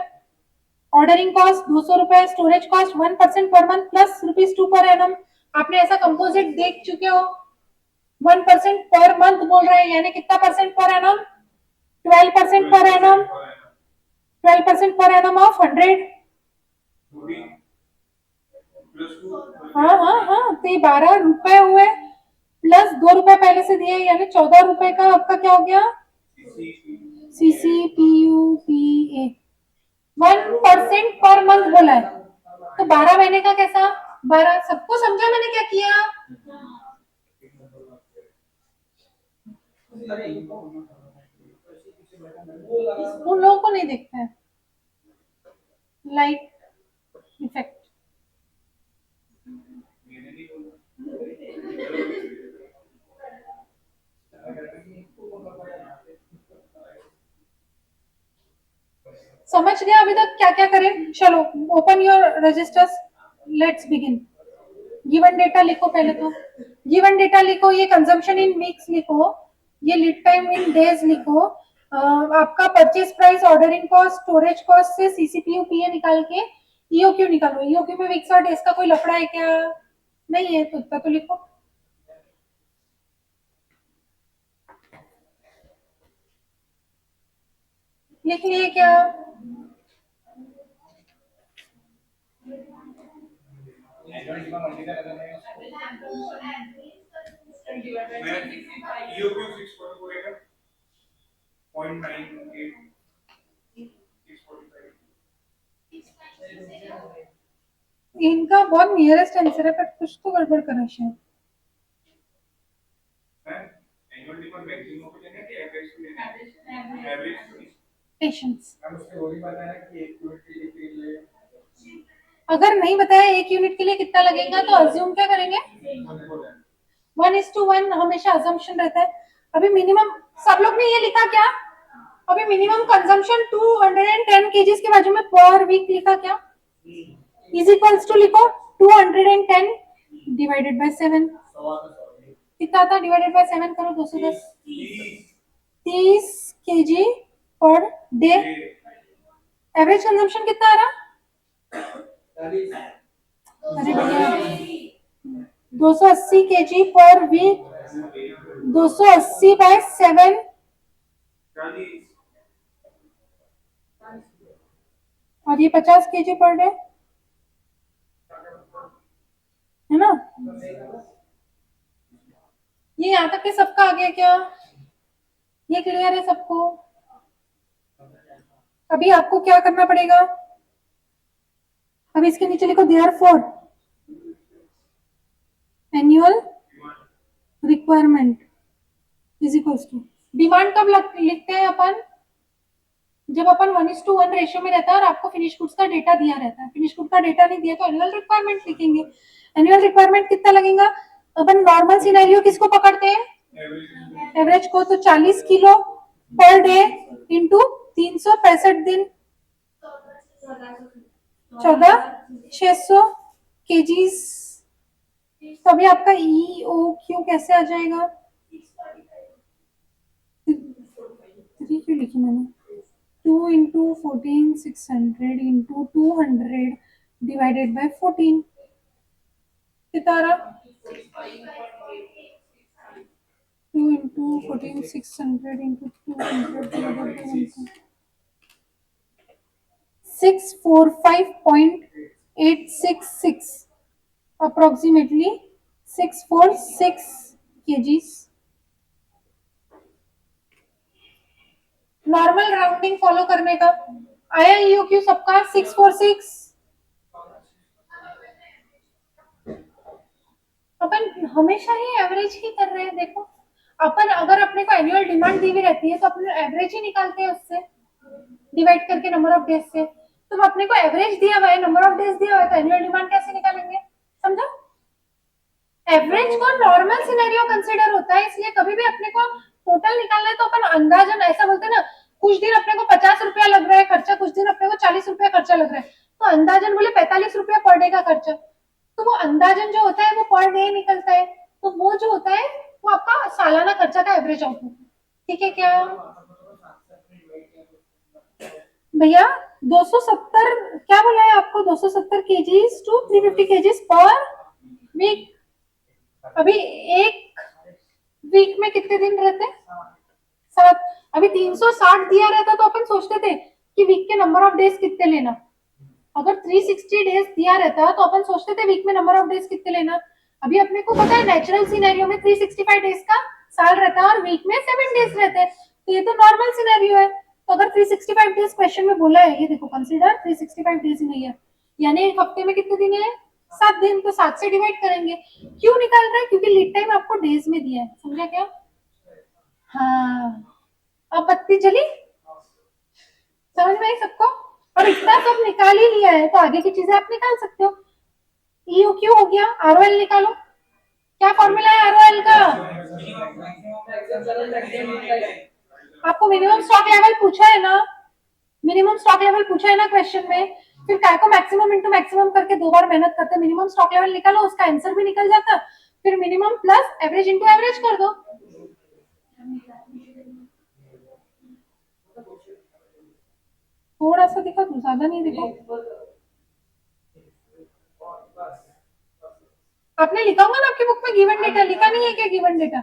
ऑर्डरिंग कॉस्ट 200 रुपए, storage cost 1% per month plus ₹2 per annum. आपने ऐसा कंपोजिट देख चुके हो? 1% पर मंथ बोल रहे हैं, यानी कितना percent per annum? 12% per annum, 12% per annum of 100। हाँ हाँ हाँ, तो ये 12 रुपए हुए, प्लस 2 रुपए पहले से दिए, यानी 14 रुपए का आपका क्या हो गया? CCPUPA 1% पर मंथ बोला है, तो 12 महीने का कैसा? 12, सबको समझा मैंने क्या किया? उन लोगों को नहीं देखता है। Light effect. समझ गया अभी तक क्या क्या करें? चलो open your registers, let's begin. Given data लिखो पहले तो, गिवन डेटा लिखो, ये कंजम्पशन इन वीक्स लिखो, ये लीड टाइम इन डेज लिखो, आपका purchase price, ordering cost, storage cost से सीसीपीयू पीए निकाल के ईओक्यू निकालो। ईओक्यू में वीक्स और डेज का कोई लफड़ा है क्या? नहीं है तो उतना तो लिखो। लिख लिए क्या? इनका बहुत नियरेस्ट आंसर है पर कुछ तो गड़बड़ करा शायद। पेशेंस। अगर नहीं बताया एक यूनिट के लिए कितना लगेगा तो अज्यूम क्या करेंगे? 1:1 हमेशा अजम्पशन रहता है। अभी मिनिमम सब लोग ने ये लिखा क्या? अभी मिनिमम कंजम्पशन 210 केजीज के बाजू में पर वीक लिखा क्या? इज इक्वल्स टू लिखो 210 डिवाइडेड बाय 7। कितना था? डिवाइडेड बाय 7 करो, 210। 30 KG per day. Average consumption कितना आ रहा? अरे भैया 280 केजी पर वीक, 280 बाय 7, और ये 50 केजी पर डे है ना? ये यहाँ तक के सबका आ गया क्या? ये क्लियर है सबको? अभी आपको क्या करना पड़ेगा? अभी इसके नीचे लिखो therefore annual requirement is equals to. Demand कब लिखते हैं अपन? जब अपन 1:1 रेशियो में रहता है और आपको फिनिश गुड्स का डेटा दिया रहता है। फिनिश गुड का डेटा नहीं दिया तो एनुअल रिक्वायरमेंट लिखेंगे। एनुअल रिक्वायरमेंट कितना लगेगा? अपन नॉर्मल सिनेरियो किसको पकड़ते हैं? एवरेज को। तो 40 किलो पर डे इंटू 365 दिन, 14,600 केजीज। तो अभी आपका ई ओ क्यू कैसे आ जाएगा? 3 क्यों लिखी मैंने? 2 इंटू 14,600 इंटू 200 डिवाइडेड बाय 14। कितना आ रहा? 2 into 14,600 into 200 divided by 645.866 approximately 646 kgs। Normal rounding follow करने का आया ईओक्यू सबका 646। अपन हमेशा ही एवरेज ही कर रहे हैं। देखो अपन अगर अपने को एनुअल डिमांड दी हुई रहती है तो अपन एवरेज ही निकालते हैं उससे डिवाइड करके नंबर ऑफ डेज से। तो अपने को एवरेज दिया हुआ है, नंबर ऑफ डेज दिया हुआ है, तो एनुअल डिमांड कैसे निकालेंगे? समझा? एवरेज को नॉर्मल सिनेरियो कंसीडर होता है, इसलिए कभी भी अपने को टोटल निकालना है तो अपन अंदाजन ऐसा बोलते हैं ना, कुछ दिन अपने को 50 रुपया लग रहा है खर्चा, कुछ दिन अपने को 40 रुपया खर्चा लग रहा है, तो अंदाजन बोले 45 रुपया पर डे का खर्चा। तो वो अंदाजन जो होता है वो पर डे निकलता है, तो वो जो होता है वो आपका सालाना खर्चा का एवरेज आउटपुट। ठीक है क्या भैया? 270 क्या बोला है आपको? 270 kgs to 350 kgs per week. अभी एक वीक में कितने दिन रहते? 7। अभी 360 दिया रहता तो अपन सोचते थे कि वीक के नंबर ऑफ डेज कितने लेना। अगर 360 डेज दिया रहता तो अपन सोचते थे वीक में नंबर ऑफ डेज कितने लेना। अभी अपने को पता है नेचुरल सिनेरियो में 365 डेज का साल रहता है और वीक में 7 डेज रहते हैं, तो ये तो नॉर्मल सिनेरियो है। तो अगर 365 डेज क्वेश्चन में बोला है, ये देखो कंसीडर 365 डेज ही नहीं है, यानी एक हफ्ते में कितने दिन है? 7 दिन। तो 7 से डिवाइड करेंगे। क्यों निकाल रहे हैं? क्योंकि लीड टाइम आपको डेज में दिया है। समझा क्या? हाँ। अब बत्ती जली? समझ में आई सबको? और इतना सब निकाल ही लिया है तो आगे की चीजें आप निकाल सकते हो। EOQ हो गया, ROL निकालो। क्या फॉर्मूला है ROL का? आपको मिनिमम स्टॉक लेवल पूछा है ना, मिनिमम स्टॉक लेवल पूछा है ना क्वेश्चन में, फिर काय को मैक्सिमम इंटू मैक्सिमम करके 2 बार मेहनत करते, मिनिमम स्टॉक लेवल निकालो, उसका आंसर भी निकल जाता, फिर minimum plus average into average कर दो। थोड़ा सा दिखा, ज्यादा नहीं दिखा। आपने लिखा होगा ना आपकी बुक में गिवन डेटा, लिखा नहीं है क्या गिवन डेटा?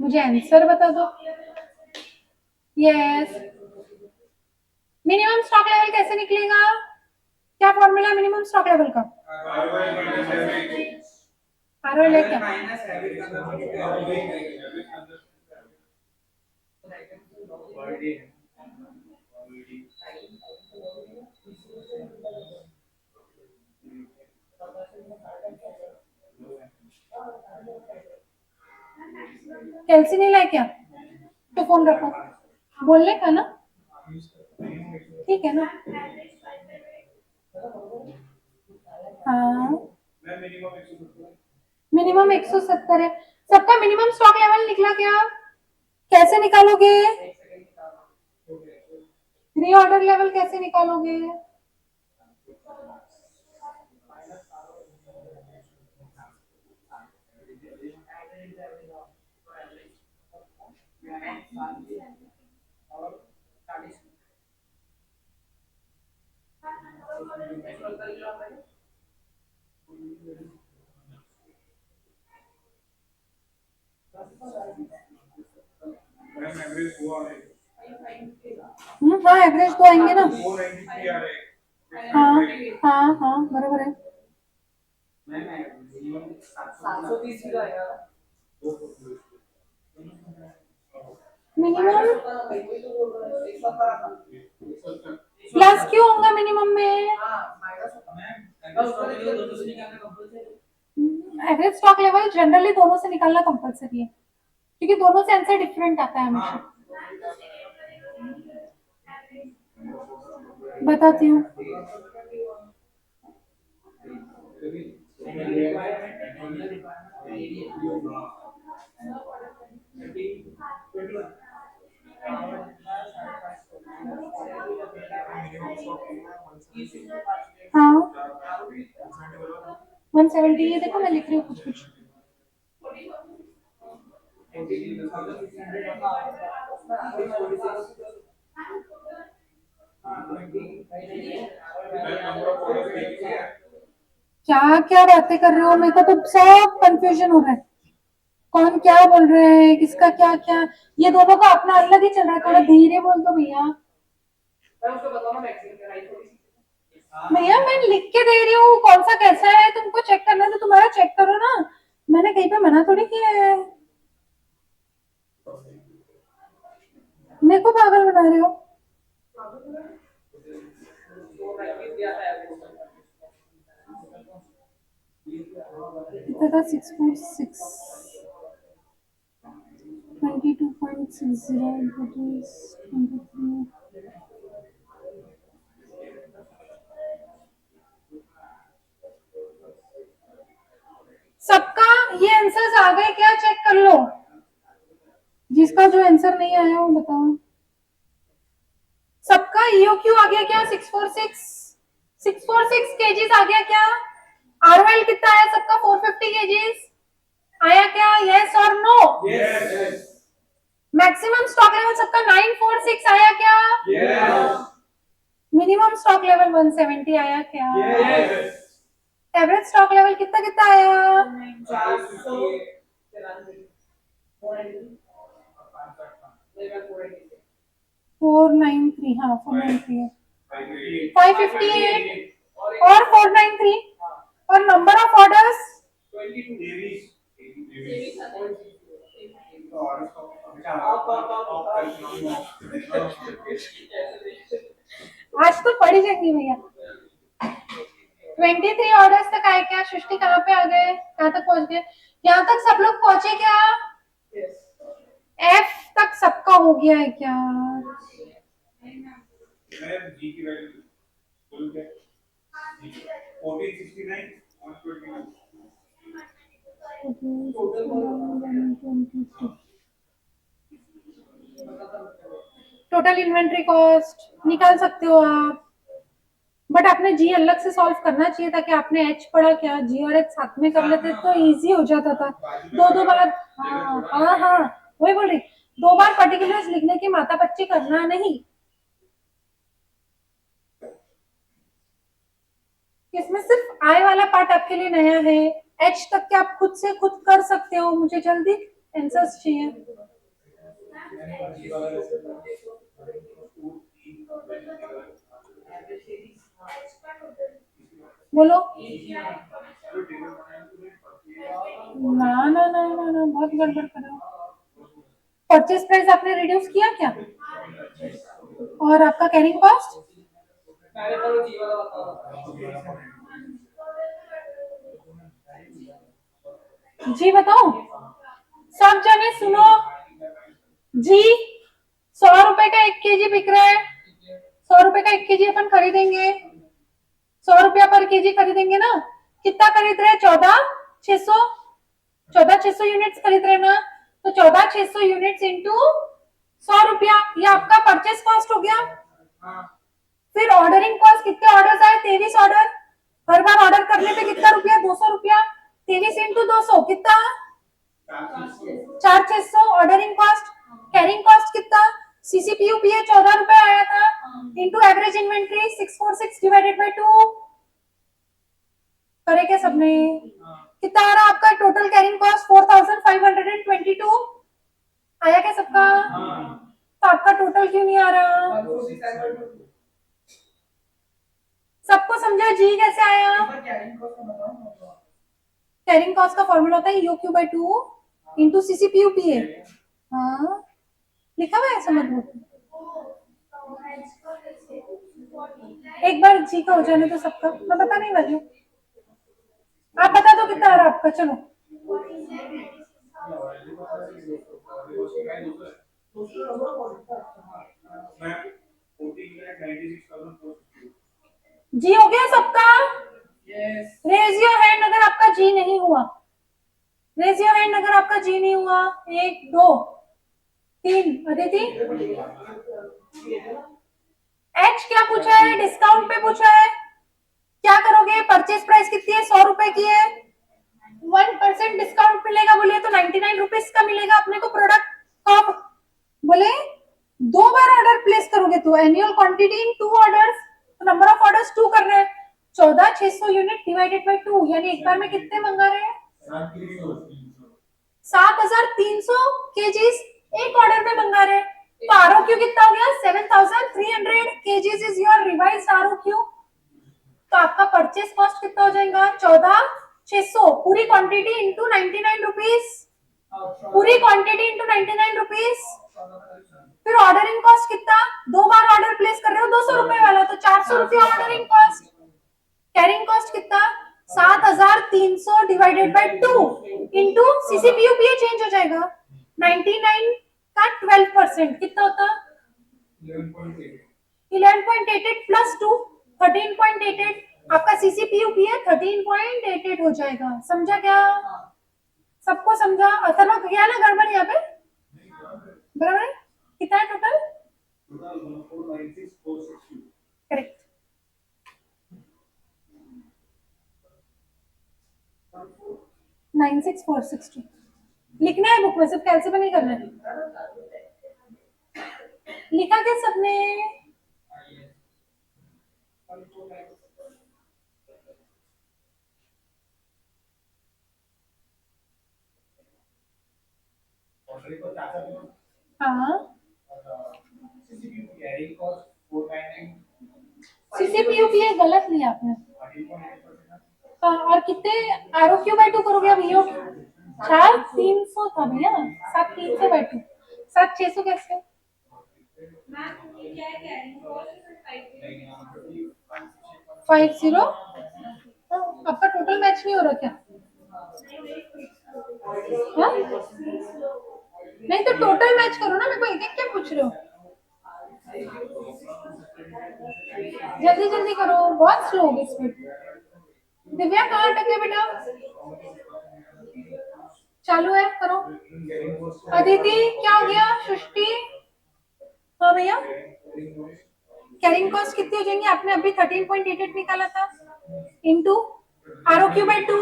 मुझे आंसर बता दो। यस, मिनिमम स्टॉक लेवल कैसे निकलेगा? क्या फॉर्मूला मिनिमम स्टॉक लेवल का? ROL है क्या? कैलसी नहीं लाए क्या? तो फोन रखो, बोलने का ना, ठीक है ना? हाँ, मिनिमम 170 है। सबका मिनिमम स्टॉक लेवल निकला क्या? कैसे निकालोगे? रीऑर्डर लेवल कैसे निकालोगे? हाँ, एवरेज तो आएंगे ना। हाँ हाँ हाँ, बराबर है। मिनिमम प्लस क्यों होगा मिनिमम में? एवरेज स्टॉक लेवल जनरली दोनों से निकालना कंपलसरी है, क्योंकि दोनों से आंसर डिफरेंट आता है हमेशा। बताती हूँ। हाँ, 170, ये देखो मैं लिख रही हूँ कुछ कुछ। क्या क्या बातें कर रहे हो, मेरे को तो सब कंफ्यूजन हो रहा है, कौन क्या बोल रहे हैं, किसका क्या क्या। ये दोनों का अपना अलग ही चल रहा है, थोड़ा धीरे बोल दो भैया। भैया मैं लिख के दे रही हूँ, कौन सा कैसा है, तुमको चेक करना है तो तुम्हारा चेक करो ना, मैंने कहीं पे मना थोड़ी किया है। मेरे को पागल बना रहे हो। कितना था? 646, 22.60, that is 23। सबका ये आंसर्स आ गए क्या? चेक कर लो, जिसका जो आंसर नहीं आया वो बताओ। सबका EOQ आ गया क्या? 646 केजीज आ गया क्या? ROL कितना है सबका? 450 केजीज आया क्या? यस और no? Yes. Maximum stock level सबका 946 आया क्या? यस। मिनिमम स्टॉक लेवल 170 आया क्या? यस। एवरेज स्टॉक लेवल कितना कितना आया? 493, हाँ 493 है, 558 और 493, और नंबर ऑफ ऑर्डर्स आज तो पढ़ी जाएंगी भैया। 23 ऑर्डर्स तक आए क्या? सृष्टि कहाँ पे आ गए, कहाँ तक पहुंच गए? यहाँ तक सब लोग पहुंचे क्या? एफ तक सबका हो गया है क्या? जी की वैल्यू बोलूं क्या? 1469 और 22 टोटल इन्वेंट्री कॉस्ट निकाल सकते हो आप, बट आपने जी अलग से सॉल्व करना चाहिए था कि आपने एच पढ़ा क्या, जी और एच साथ में कर लेते तो इजी हो जाता था। दो बार, हाँ हाँ हाँ, वही बोल रही, दो बार पर्टिकुलर्स लिखने की माता बच्ची करना नहीं। इसमें सिर्फ आई वाला पार्ट आपके लिए नया है, एच तक के आप खुद से खुद कर सकते हो, मुझे जल्दी आंसर्स चाहिए। बोलो। ना ना ना ना ना, बहुत गड़बड़ कर रहे हो। परचेज प्राइस आपने रिड्यूस किया क्या? और आपका कैरिंग कॉस्ट? जी बताओ, सब जने सुनो जी। 100 रुपए का 1 केजी बिक रहा है, 100 रुपए का 1 केजी अपन खरीदेंगे, 100 रुपया पर केजी खरीदेंगे ना, कितना खरीद रहे हैं? 14,600, 14,600 यूनिट्स खरीद रहे हैं ना, तो 14,600 यूनिट्स इंटू 100 रुपया, ये आपका परचेस कॉस्ट हो गया। फिर ऑर्डरिंग कॉस्ट, कितने ऑर्डर आए? 23 ऑर्डर, हर बार ऑर्डर करने पे कितना रुपया? 200 रुपया, 23 इंटू 200 कितना? 4,600 ऑर्डरिंग कॉस्ट। कैरिंग कॉस्ट कितना? सीसीपीयूपीए 14 रुपए आया था, into average inventory 646 divided by 2। करे क्या सबने? कितना आ रहा आपका टोटल कैरिंग कॉस्ट? 4,522 आया क्या सबका? तो आपका टोटल क्यों नहीं आ रहा? सबको समझा जी कैसे आया? कैरिंग कॉस्ट का फॉर्मूला होता है U Q by two into CCPUPA. हाँ, लिखा हुआ है समझ लो। एक बार जी का हो जाने तो सबका, मैं बता नहीं वाली हूँ, आप बता दो कितना आ रहा आपका। चलो जी हो गया सबका? रेज योर हैंड अगर आपका जी नहीं हुआ, रेज योर हैंड अगर आपका जी नहीं हुआ। 1 2 3, अदिति। एच क्या पूछा है? डिस्काउंट पे पूछा है, क्या करोगे? परचेज प्राइस कितनी है? 100 रुपए की है, 1% डिस्काउंट मिलेगा बोलिए तो 99 रुपीज का मिलेगा अपने को प्रोडक्ट। कब बोले? दो बार ऑर्डर प्लेस करोगे तो एनुअल क्वांटिटी इन 2 ऑर्डर्स, तो नंबर ऑफ ऑर्डर्स 2 कर रहे हैं, 14,600 यूनिट डिवाइडेड बाई 2, यानी एक बार में कितने मंगा रहे हैं? 7,300 केजीज एक ऑर्डर में मंगा रहे हैं। तो आरओक्यू कितना हो गया? 7,300 केजीज इज योर रिवाइज आरओक्यू। तो आपका परचेस कॉस्ट कितना हो जाएगा? 14,600 पूरी क्वांटिटी इंटू 99 रुपीज, पूरी क्वांटिटी इंटू 99 रुपीज। फिर ऑर्डरिंग कॉस्ट कितना? दो बार ऑर्डर प्लेस कर रहे हो 200 रुपए वाला, तो 400 रुपया ऑर्डरिंग कॉस्ट। कैरिंग कॉस्ट कितना? 7,300 डिवाइडेड बाई 2 इंटू सीसीपीयूपीए चेंज हो जाएगा, 99 का 12% कितना होता? 11.88 प्लस 2 13.88, आपका सीसीपीयूपीए 13.88 हो जाएगा। समझा क्या? सबको समझा? अथर्वा क्या ना गड़बड़ यहाँ पे? बराबर है? कितना है टोटल? करेक्ट। 96,460 लिखना है बुक में, सिर्फ कैलसी पे नहीं करना है। लिखा क्या सबने? हाँ, सीसीपीयूपीए गलत लिया आपने। हाँ, और कितने आरओक्यू बाई 2 करोगे अब? ईओ 4,300 था भैया, 7,300 बाई 2, 7,600 कैसे? 50, आपका टोटल मैच नहीं हो रहा क्या? हाँ? नहीं तो टोटल मैच करो ना, मेरे को एक एक क्या पूछ रहे हो? जल्दी जल्दी करो, बहुत स्लो होगी स्पीड। दिव्या कहाँ अटक गए बेटा? चालू है, करो। अदिति क्या हो गया? सृष्टि, हाँ भैया, कैरिंग कॉस्ट कितनी हो जाएंगी? आपने अभी 13.88 निकाला था into R O Q by 2,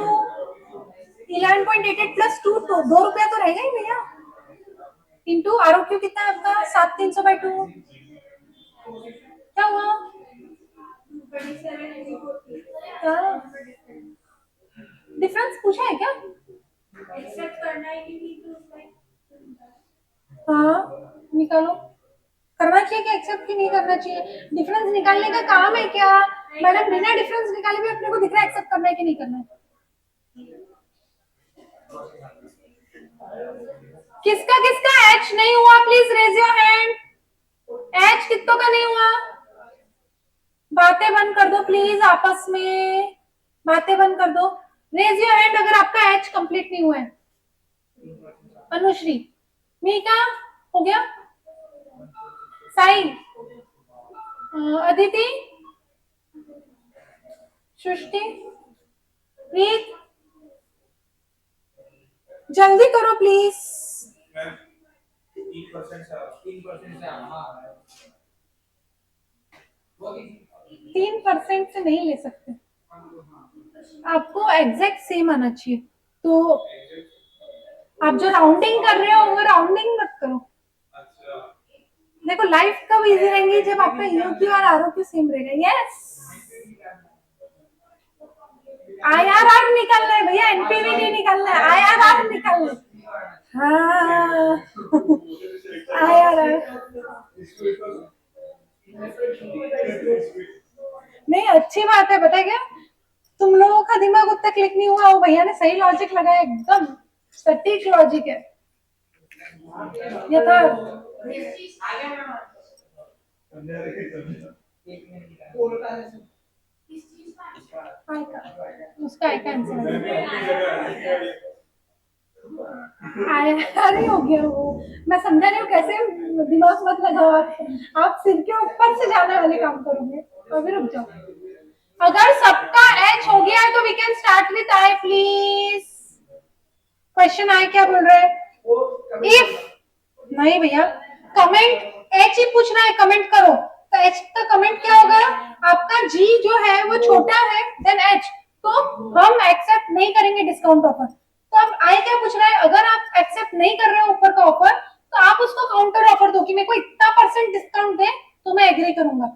11.88 plus 2, तो 2 रुपया तो रहेगा ही भैया, इंटू आर ओ क्यू कितना है आपका? 7300 बाई 2, क्या हुआ? डिफरेंस पूछा है क्या? एक्सेप्ट करना है कि नहीं? हाँ निकालो, करना चाहिए कि एक्सेप्ट की नहीं करना चाहिए? डिफरेंस निकालने का काम है क्या मैडम? बिना डिफरेंस निकाले भी अपने को दिख रहा है एक्सेप्ट करना है कि नहीं करना है। किसका किसका एच नहीं हुआ? Please raise your hand. H कितनों का नहीं हुआ? बातें बंद कर दो प्लीज, आपस में बातें बंद कर दो। रेज योर हैंड अगर आपका एच कंप्लीट नहीं हुआ है। अनुश्री, मीका, हो गया? साई, अदिति, सृष्टि, प्रीत, जल्दी करो प्लीज। 3% से 3% से नहीं ले सकते, आपको एग्जैक्ट सेम आना चाहिए। तो आप जो राउंडिंग कर रहे हो वो राउंडिंग मत करो। देखो लाइफ कब इजी रहेंगी? जब आपका यूक्यू और आरओक्यू सेम रहेगा। यस, आईआरआर निकालना है भैया, एनपीवी नहीं निकालना है, आईआरआर निकालना है। हाँ आईआरआर नहीं, अच्छी बात है। पता है क्या, तुम लोगों का दिमाग उतना क्लिक नहीं हुआ, वो भैया ने सही लॉजिक लगाया, एकदम सटीक लॉजिक है। यथार्थ उसका एक आंसर अरे हो गया वो, मैं समझा नहीं हूँ कैसे। दिमाग मत लगाओ, आप सिर के ऊपर से जाने वाले काम करोगे। अभी रुक जाओ, अगर सबका एच हो गया है तो we can start with I please. Question I क्या बोल रहे हैं? इफ नहीं भैया, कमेंट एच ही पूछना है, कमेंट करो। तो एच का कमेंट क्या होगा? आपका जी जो है वो छोटा है देन एच, तो हम एक्सेप्ट नहीं करेंगे डिस्काउंट ऑफर। तो अब आई क्या पूछ रहा है? अगर आप एक्सेप्ट नहीं कर रहे हो ऊपर का ऑफर, तो आप उसको काउंटर ऑफर दो कि मेरे को इतना % डिस्काउंट दे तो मैं एग्री करूंगा।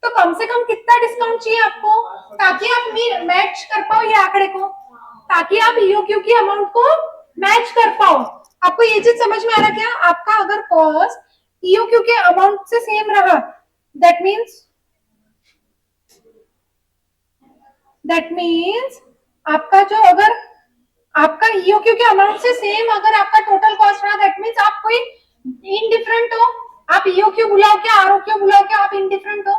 तो कम से कम कितना डिस्काउंट चाहिए आपको, ताकि आप मैच कर पाओ ये आंकड़े को, ताकि आप ईओक्यू की अमाउंट को मैच कर पाओ। आपको ये चीज समझ में आ रहा क्या? आपका अगर कॉस्ट ईओक्यू के अमाउंट से सेम रहा, दैट मीन्स आपका जो, अगर आपका ईओक्यू के अमाउंट से सेम अगर आपका टोटल कॉस्ट रहा, दैट मीन्स आप कोई इनडिफरेंट हो। आप ईओक्यू बुलाओ क्या आरओक्यू बुलाओ क्या, आप इनडिफरेंट हो।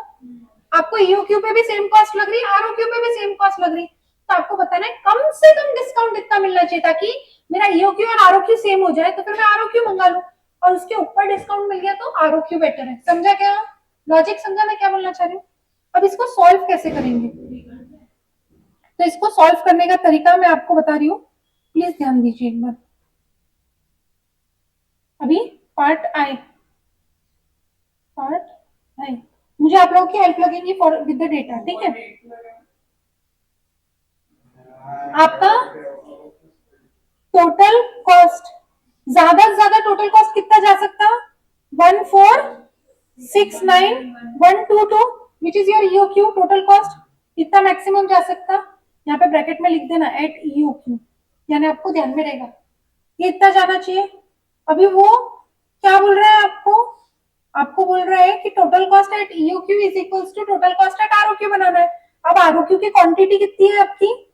आपको ईओक्यू पे भी सेम कॉस्ट लग रही है, आरओक्यू पे भी सेम कॉस्ट लग रही, तो आपको बताना है कम से कम डिस्काउंट इतना मिलना चाहिए ताकि मेरा ईओक्यू और आरओक्यू सेम हो जाए, तो फिर मैं आरओक्यू मंगा लूं, और उसके ऊपर डिस्काउंट मिल गया तो आरओक्यू बेटर है। समझा क्या लॉजिक? समझा मैं क्या बोलना चाह रही हूँ? अब इसको सॉल्व कैसे करेंगे? तो इसको सॉल्व करने का तरीका मैं आपको बता रही हूँ, प्लीज ध्यान दीजिए एक बार। अभी पार्ट आई, मुझे आप लोगों की हेल्प लगेगी फॉर विद द डेटा, ठीक है? आपका टोटल कॉस्ट, ज्यादा से ज्यादा टोटल कॉस्ट कितना जा सकता? 1469,122 which is your EOQ total cost. कितना मैक्सिमम जा सकता? यहाँ पे ब्रैकेट में लिख देना एट ईओक्यू, यानी आपको ध्यान में रहेगा ये इतना जाना चाहिए। अभी वो क्या बोल रहा है आपको? आपको बोल रहा है कि total cost at EOQ is equals to total cost at ROQ बनाना है। अब आरओक्यू की क्वांटिटी कितनी है आपकी?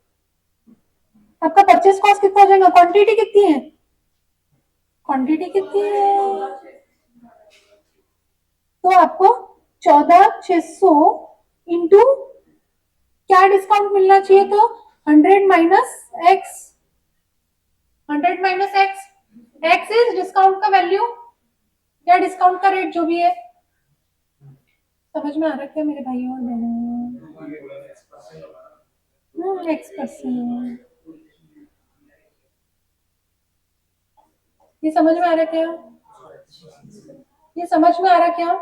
आपका परचेस कॉस्ट कितना हो जाएगा? क्वांटिटी कितनी है? क्वांटिटी कितनी है? तो आपको 14,600 इंटू क्या डिस्काउंट मिलना चाहिए? तो 100 minus x, 100 minus x, x is discount का वैल्यू या डिस्काउंट का रेट जो भी है। समझ में आ रहा है क्या मेरे भाइयों और बहनों? एक्स%। ये समझ में आ रहा है क्या? ये समझ में आ रहा है क्या?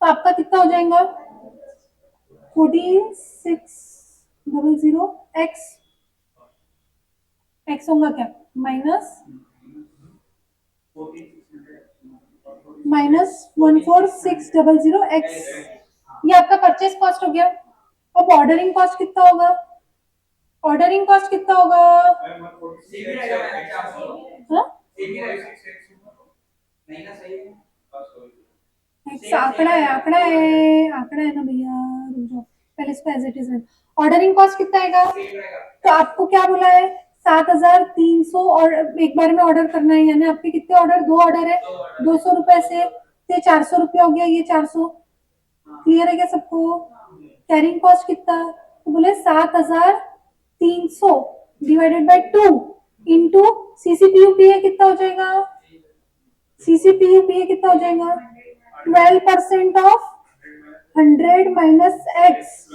तो आपका कितना हो जाएगा? 14600 एक्स, एक्स होगा क्या? माइनस 14600 एक्स, ये आपका परचेस कॉस्ट हो गया। अब ऑर्डरिंग कॉस्ट कितना होगा? ऑर्डरिंग कॉस्ट कितना होगा? हाँ? एक्स आंकड़ा है, आंकड़ा है, आंकड़ा है ना भैया, रुक जाओ, पहले इसको as it is. Ordering cost कितना आएगा? तो आपको क्या बोला है? 7300 और एक बार में ऑर्डर करना है, यानी आपके कितने ऑर्डर? 2 ऑर्डर है, 200 रुपए से, तो 400 रुपया हो गया, ये 400। क्लियर है क्या सबको? कैरिंग कॉस्ट कितना? तो बोले 7300 डिवाइडेड बाय 2 इंटू सीसीपीयूपीए कितना हो जाएगा? सीसीपीयूपीए कितना हो जाएगा? 12% ऑफ 100 माइनस एक्स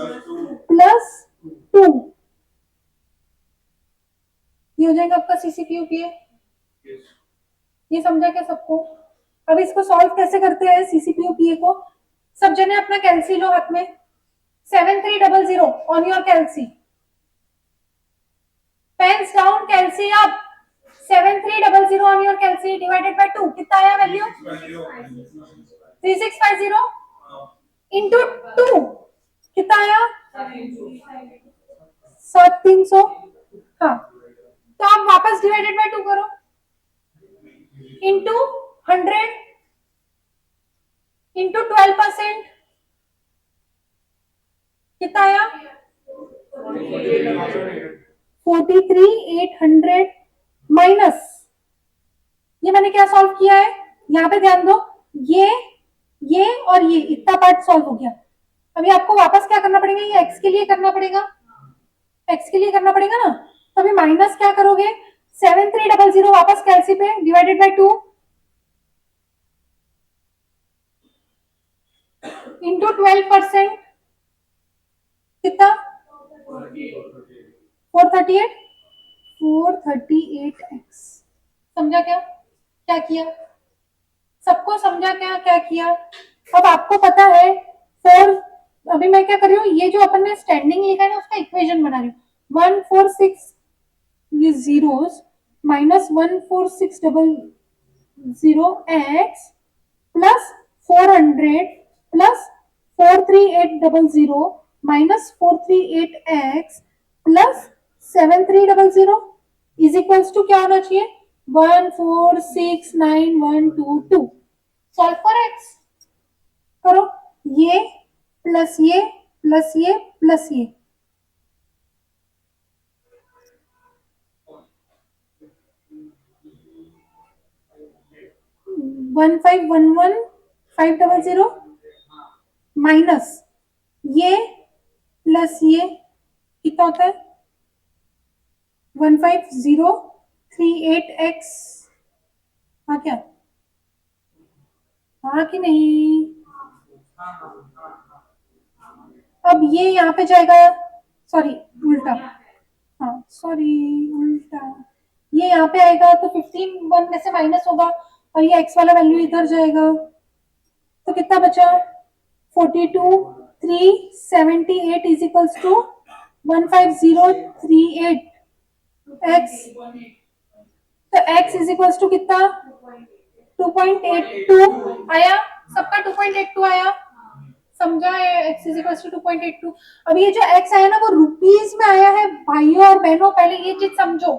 प्लस 2, ये हो जाएगा आपका सीसीपीयूपीए। ये समझा क्या सबको? अब इसको सॉल्व कैसे करते हैं सीसीपीयूपीए को? सब जने अपना कैलसी लो हाथ में, 7300 on your calci, pens down, calci up, 7300 on your calci divided by 2 कितना आया वैल्यू? 3650 इंटू 2 कितना आया? 7300। हाँ, तो आप वापस डिवाइडेड बाय 2 करो, इंटू 100 इंटू 12% कितना आया? 43800 माइनस, ये मैंने क्या सॉल्व किया है? यहाँ पे ध्यान दो, ये और ये इतना पार्ट सॉल्व हो गया। अभी आपको वापस क्या करना पड़ेगा? ये एक्स के लिए करना पड़ेगा, एक्स के लिए करना पड़ेगा ना। तो अभी माइनस क्या करोगे? 7300 वापस कैलसी पे डिवाइडेड बाय 2 इंटू 12% कितना? 438, 438x। समझा क्या क्या किया? सबको समझा क्या क्या किया? अब आपको पता है 4, अभी मैं क्या कर रही हूँ, ये जो अपन ने स्टैंडिंग लिखा है ना उसका इक्वेशन बना रही हूँ। 146 ये zeros minus 14600x plus 400 plus 43800 minus 438x plus 7300 is equals to क्या होना चाहिए? 1469122। सॉल्व फॉर एक्स करो, ये प्लस ये प्लस ये प्लस ये, 1511500 माइनस ये प्लस ये कितना होता है? 15038x। हाँ क्या? हाँ कि नहीं? अब ये यहाँ पे जाएगा, सॉरी उल्टा, हाँ सॉरी उल्टा, ये यहाँ पे आएगा तो 15 1 में से माइनस होगा और ये x वाला वैल्यू इधर जाएगा, तो कितना बचा? 42378 इज इक्वल्स टू 15038 x, तो x इज इक्वल्स टू कितना? 2.82 आया सबका, 2.82 आया। समझा है? x is equals to 2.82। अब ये जो x आया ना वो रुपीस में आया है भाइयों और बहनों, पहले ये चीज समझो,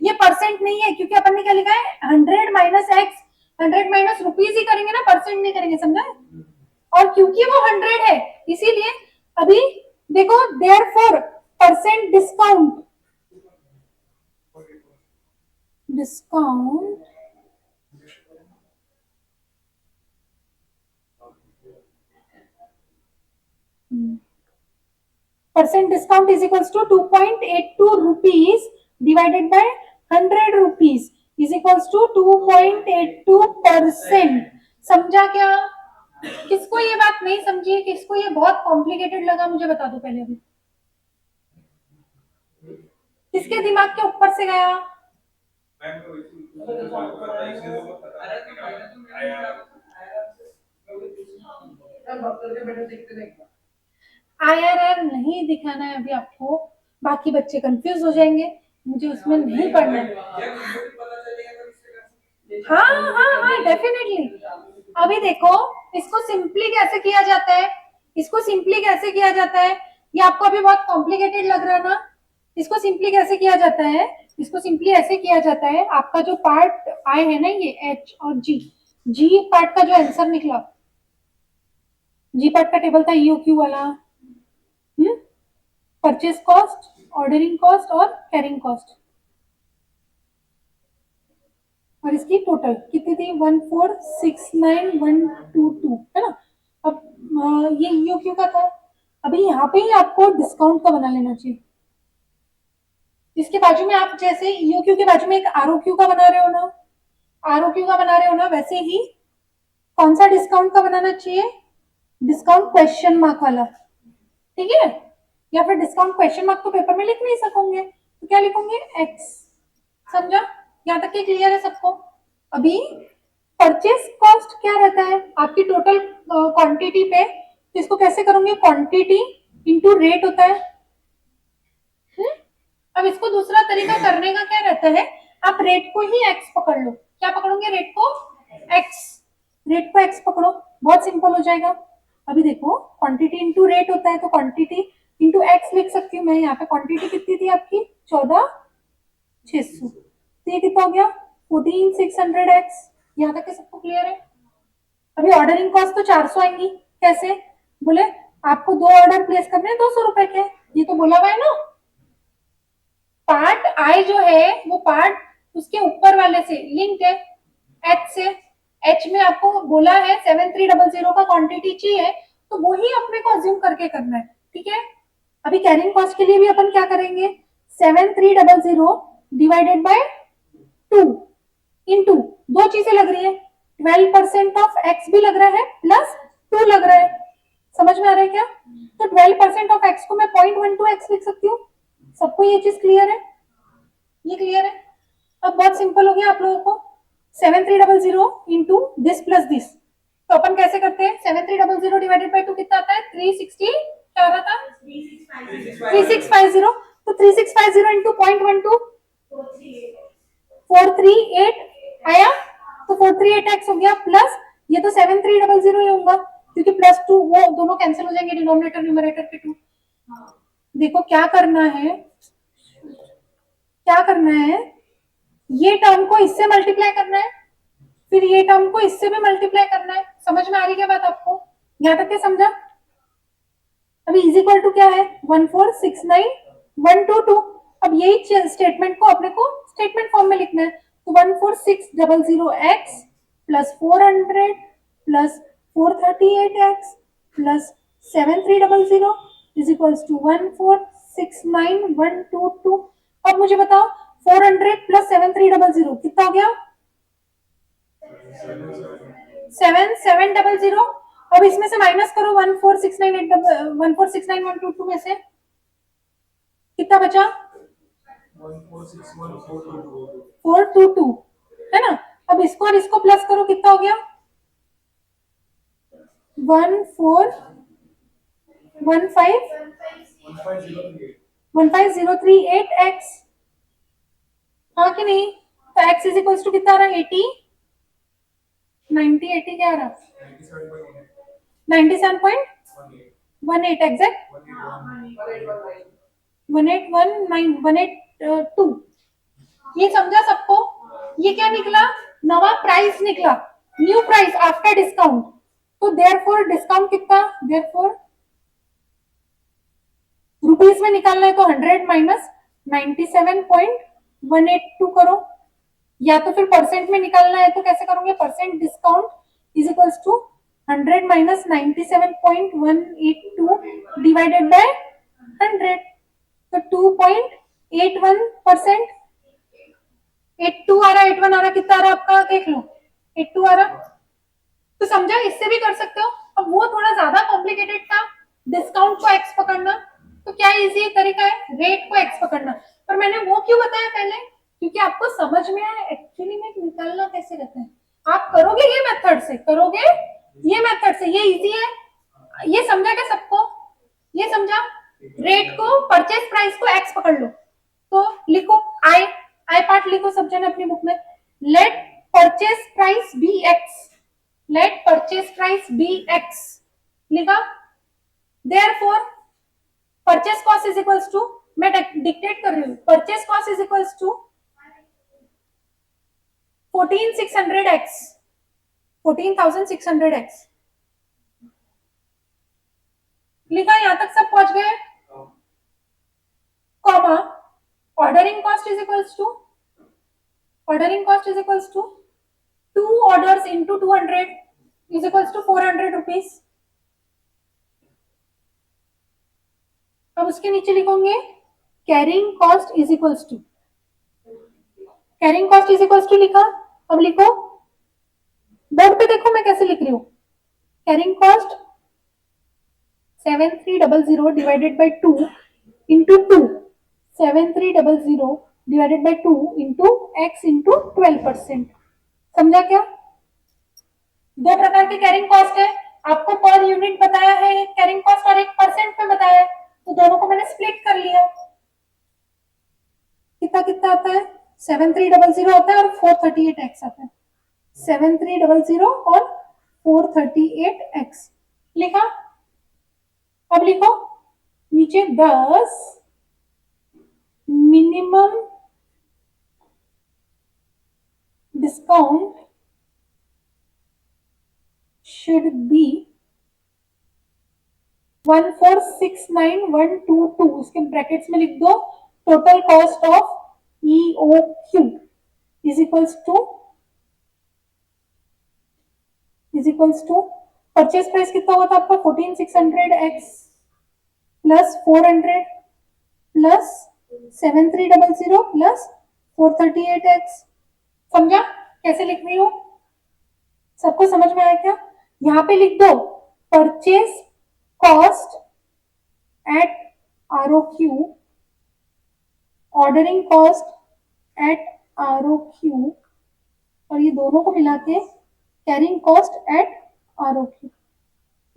ये परसेंट नहीं है, क्योंकि अपन ने क्या लिखा है? 100 माइनस एक्स, 100 माइनस रुपीस ही करेंगे ना, परसेंट नहीं करेंगे। समझा? और क्योंकि वो 100 है इसीलिए अभी देखो, therefore percent discount, discount percent discount is equals to 2.82 rupees divided by 100 rupees is equals to 2.82%। समझा क्या? किसको ये बात नहीं समझी, किसको ये बहुत कॉम्प्लिकेटेड लगा, मुझे बता दो पहले अभी। किसके दिमाग के ऊपर से गया? मैम को पता है, इसलिए तो पता है आया। IRR नहीं दिखाना है अभी आपको, बाकी बच्चे कंफ्यूज हो जाएंगे, मुझे उसमें नहीं पढ़ना है। हाँ हाँ हाँ डेफिनेटली। अभी देखो, इसको सिंपली कैसे किया जाता है, इसको सिंपली कैसे किया जाता है, ये आपको अभी बहुत कॉम्प्लिकेटेड लग रहा है ना। इसको सिंपली कैसे किया जाता है, इसको सिंपली ऐसे किया जाता है, आपका जो पार्ट आए है ना ये एच और जी, जी पार्ट का जो आंसर निकला, जी पार्ट का टेबल था ईओक्यू वाला, परचेज कॉस्ट, ऑर्डरिंग कॉस्ट और कैरिंग कॉस्ट, और इसकी टोटल कितनी थी 1469122 है ना। अब ये ईओक्यू का था, अभी यहाँ पे ही आपको डिस्काउंट का बना लेना चाहिए। इसके बाजू में आप जैसे ईओक्यू के बाजू में एक आरओक्यू का बना रहे हो ना, आरओक्यू का बना रहे हो ना, वैसे ही कौन सा डिस्काउंट का बनाना चाहिए, डिस्काउंट क्वेश्चन मार्क वाला, ठीक है। या फिर डिस्काउंट क्वेश्चन मार्क तो पेपर में लिख नहीं सकोगे, तो क्या लिखोगे एक्स। समझा? यहाँ तक के क्लियर है सबको? अभी परचेस कॉस्ट क्या रहता है आपकी टोटल क्वांटिटी पे, तो इसको कैसे करोगे, क्वांटिटी इंटू रेट होता है। अब इसको दूसरा तरीका करने का क्या रहता है, आप रेट को ही एक्स पकड़ लो। क्या पकड़ोगे, रेट को एक्स, रेट को एक्स पकड़ो, बहुत सिंपल हो जाएगा। अभी देखो क्वांटिटी इंटू रेट होता है, तो क्वांटिटी इंटू एक्स लिख सकती हूँ मैं। यहाँ पे क्वांटिटी कितनी थी आपकी 14,600, तो ये कितना हो गया 14,600x। यहाँ तक के सबको क्लियर है? अभी ऑर्डरिंग कॉस्ट तो 400 आएंगी, कैसे बोले, आपको 2 ऑर्डर प्लेस करने हैं 200 रुपए के, ये तो बोला हुआ है ना। पार्ट आई जो है वो पार्ट उसके ऊपर वाले से लिंक्ड है, एच से। एच में आपको बोला है 7300 का क्वांटिटी चाहिए, तो वो ही अपने को अज्यूम करके करना है, ठीक है। अभी कैरिंग कॉस्ट के लिए भी अपन क्या करेंगे, 7300 डिवाइडेड बाय 2 इंटू, दो चीजें लग रही है, 12% ऑफ एक्स भी लग रहा है प्लस 2 लग रहा है। समझ में आ रहा है क्या? तो 12% ऑफ एक्स को मैं 0.12x लिख सकती हूँ। सबको ये चीज क्लियर है? ये क्लियर है? अब बहुत सिंपल हो गया आप लोगों को, 7300 इंटू दिस प्लस दिस, तो अपन कैसे करते हैं, 7300 डिवाइडेड बाई 2 कितना आता है 360, क्या आ रहा था 3650, तो 3650 इंटू 0.12 438 आया, तो 438x हो गया, प्लस ये तो 7300 ही होगा, क्योंकि प्लस 2 वो दोनों कैंसिल हो जाएंगे डिनोमिनेटर न्यूमरेटर के 2। देखो क्या करना है, क्या करना है, ये टर्म को इससे मल्टीप्लाई करना है, फिर ये टर्म को इससे भी मल्टीप्लाई करना है। समझ में आ रही क्या बात आपको? यहां तक के समझा? अभी इज इक्वल टू क्या है 1469122। अब यही स्टेटमेंट को अपने को स्टेटमेंट फॉर्म में लिखना है, तो 14600x plus 400 plus 438x plus 7300 is equals to 1469122। अब मुझे बताओ 400 प्लस 7300 कितना हो गया 7700। अब इसमें से माइनस करो 1469122 में से कितना बचा 422 है ना। अब इसको और इसको प्लस करो कितना हो गया 1415038x, हाँ कि नहीं। तो x इज इक्वल्स टू कितना आ रहा है 80 90 80 क्या आ रहा 97.18 एग्जैक्ट 1819182। ये समझा सबको? ये क्या निकला, नवा प्राइस निकला, न्यू प्राइस आफ्टर डिस्काउंट। तो देयरफॉर डिस्काउंट कितना, देयरफॉर रुपीस में निकालना है तो 100 माइनस 97.182 करो, या तो फिर परसेंट में निकालना है तो कैसे करोगे, percent discount is equals to 100 minus 97.182 divided by 100, तो 2.81%। 82 आ रहा, 81 आ रहा, कितना आ रहा आपका देख लो, 82 आ रहा। तो समझा, इससे भी कर सकते हो। अब वो थोड़ा ज्यादा कॉम्प्लिकेटेड था, डिस्काउंट को एक्स पकड़ना, तो क्या इजी तरीका है रेट को एक्स पकड़ना। पर मैंने वो क्यों बताया पहले, क्योंकि आपको समझ में आए एक्चुअली में निकालना कैसे रहता है। आप करोगे ये मेथड से, करोगे ये मेथड से, ये इजी है। ये समझा क्या सबको, ये समझा। रेट को, परचेज प्राइस को एक्स पकड़ लो, तो लिखो आई, आई पार्ट लिखो सब जने अपनी बुक में। Let purchase price be x, let purchase price be x लिखा। Therefore purchase cost is equals to, मैं डिक्टेट कर रही हूं, purchase cost is equals to 14600x, 14600x लिखा। यहां तक सब पहुंच गए, comma ordering cost is equals to, ordering cost is equals to 2 orders into 200 is equals to 400 rupees। अब उसके नीचे लिखोगे carrying cost is equals to, carrying cost is equals to लिखा। अब लिखो बोर्ड पे, देखो मैं कैसे लिख रही हूँ। Carrying cost 7300 divided by 2 into 2, 7300 divided by 2 into x into 12%। समझा क्या। दो प्रकार की कैरिंग कॉस्ट है, आपको पर यूनिट बताया है एक कैरिंग कॉस्ट और एक परसेंट में बताया है, तो दोनों को मैंने स्प्लिट कर लिया। कितना कितना आता है, 7300 आता है और 438x आता है, 7300 और 438x लिखा। अब लिखो नीचे 10 मिनिमम डिस्काउंट should be 1469122, इसके ब्रैकेट्स में लिख दो total cost of EOQ is equals to purchase price कितना हुआ था आपका 14600x plus 400 plus 7300 plus 438x। समझा कैसे लिख रही हूं, सबको समझ में आया क्या। यहां पे लिख दो purchase cost at ROQ, ordering cost at ROQ, और ये दोनों को मिला के कैरिंग कॉस्ट एट ROQ।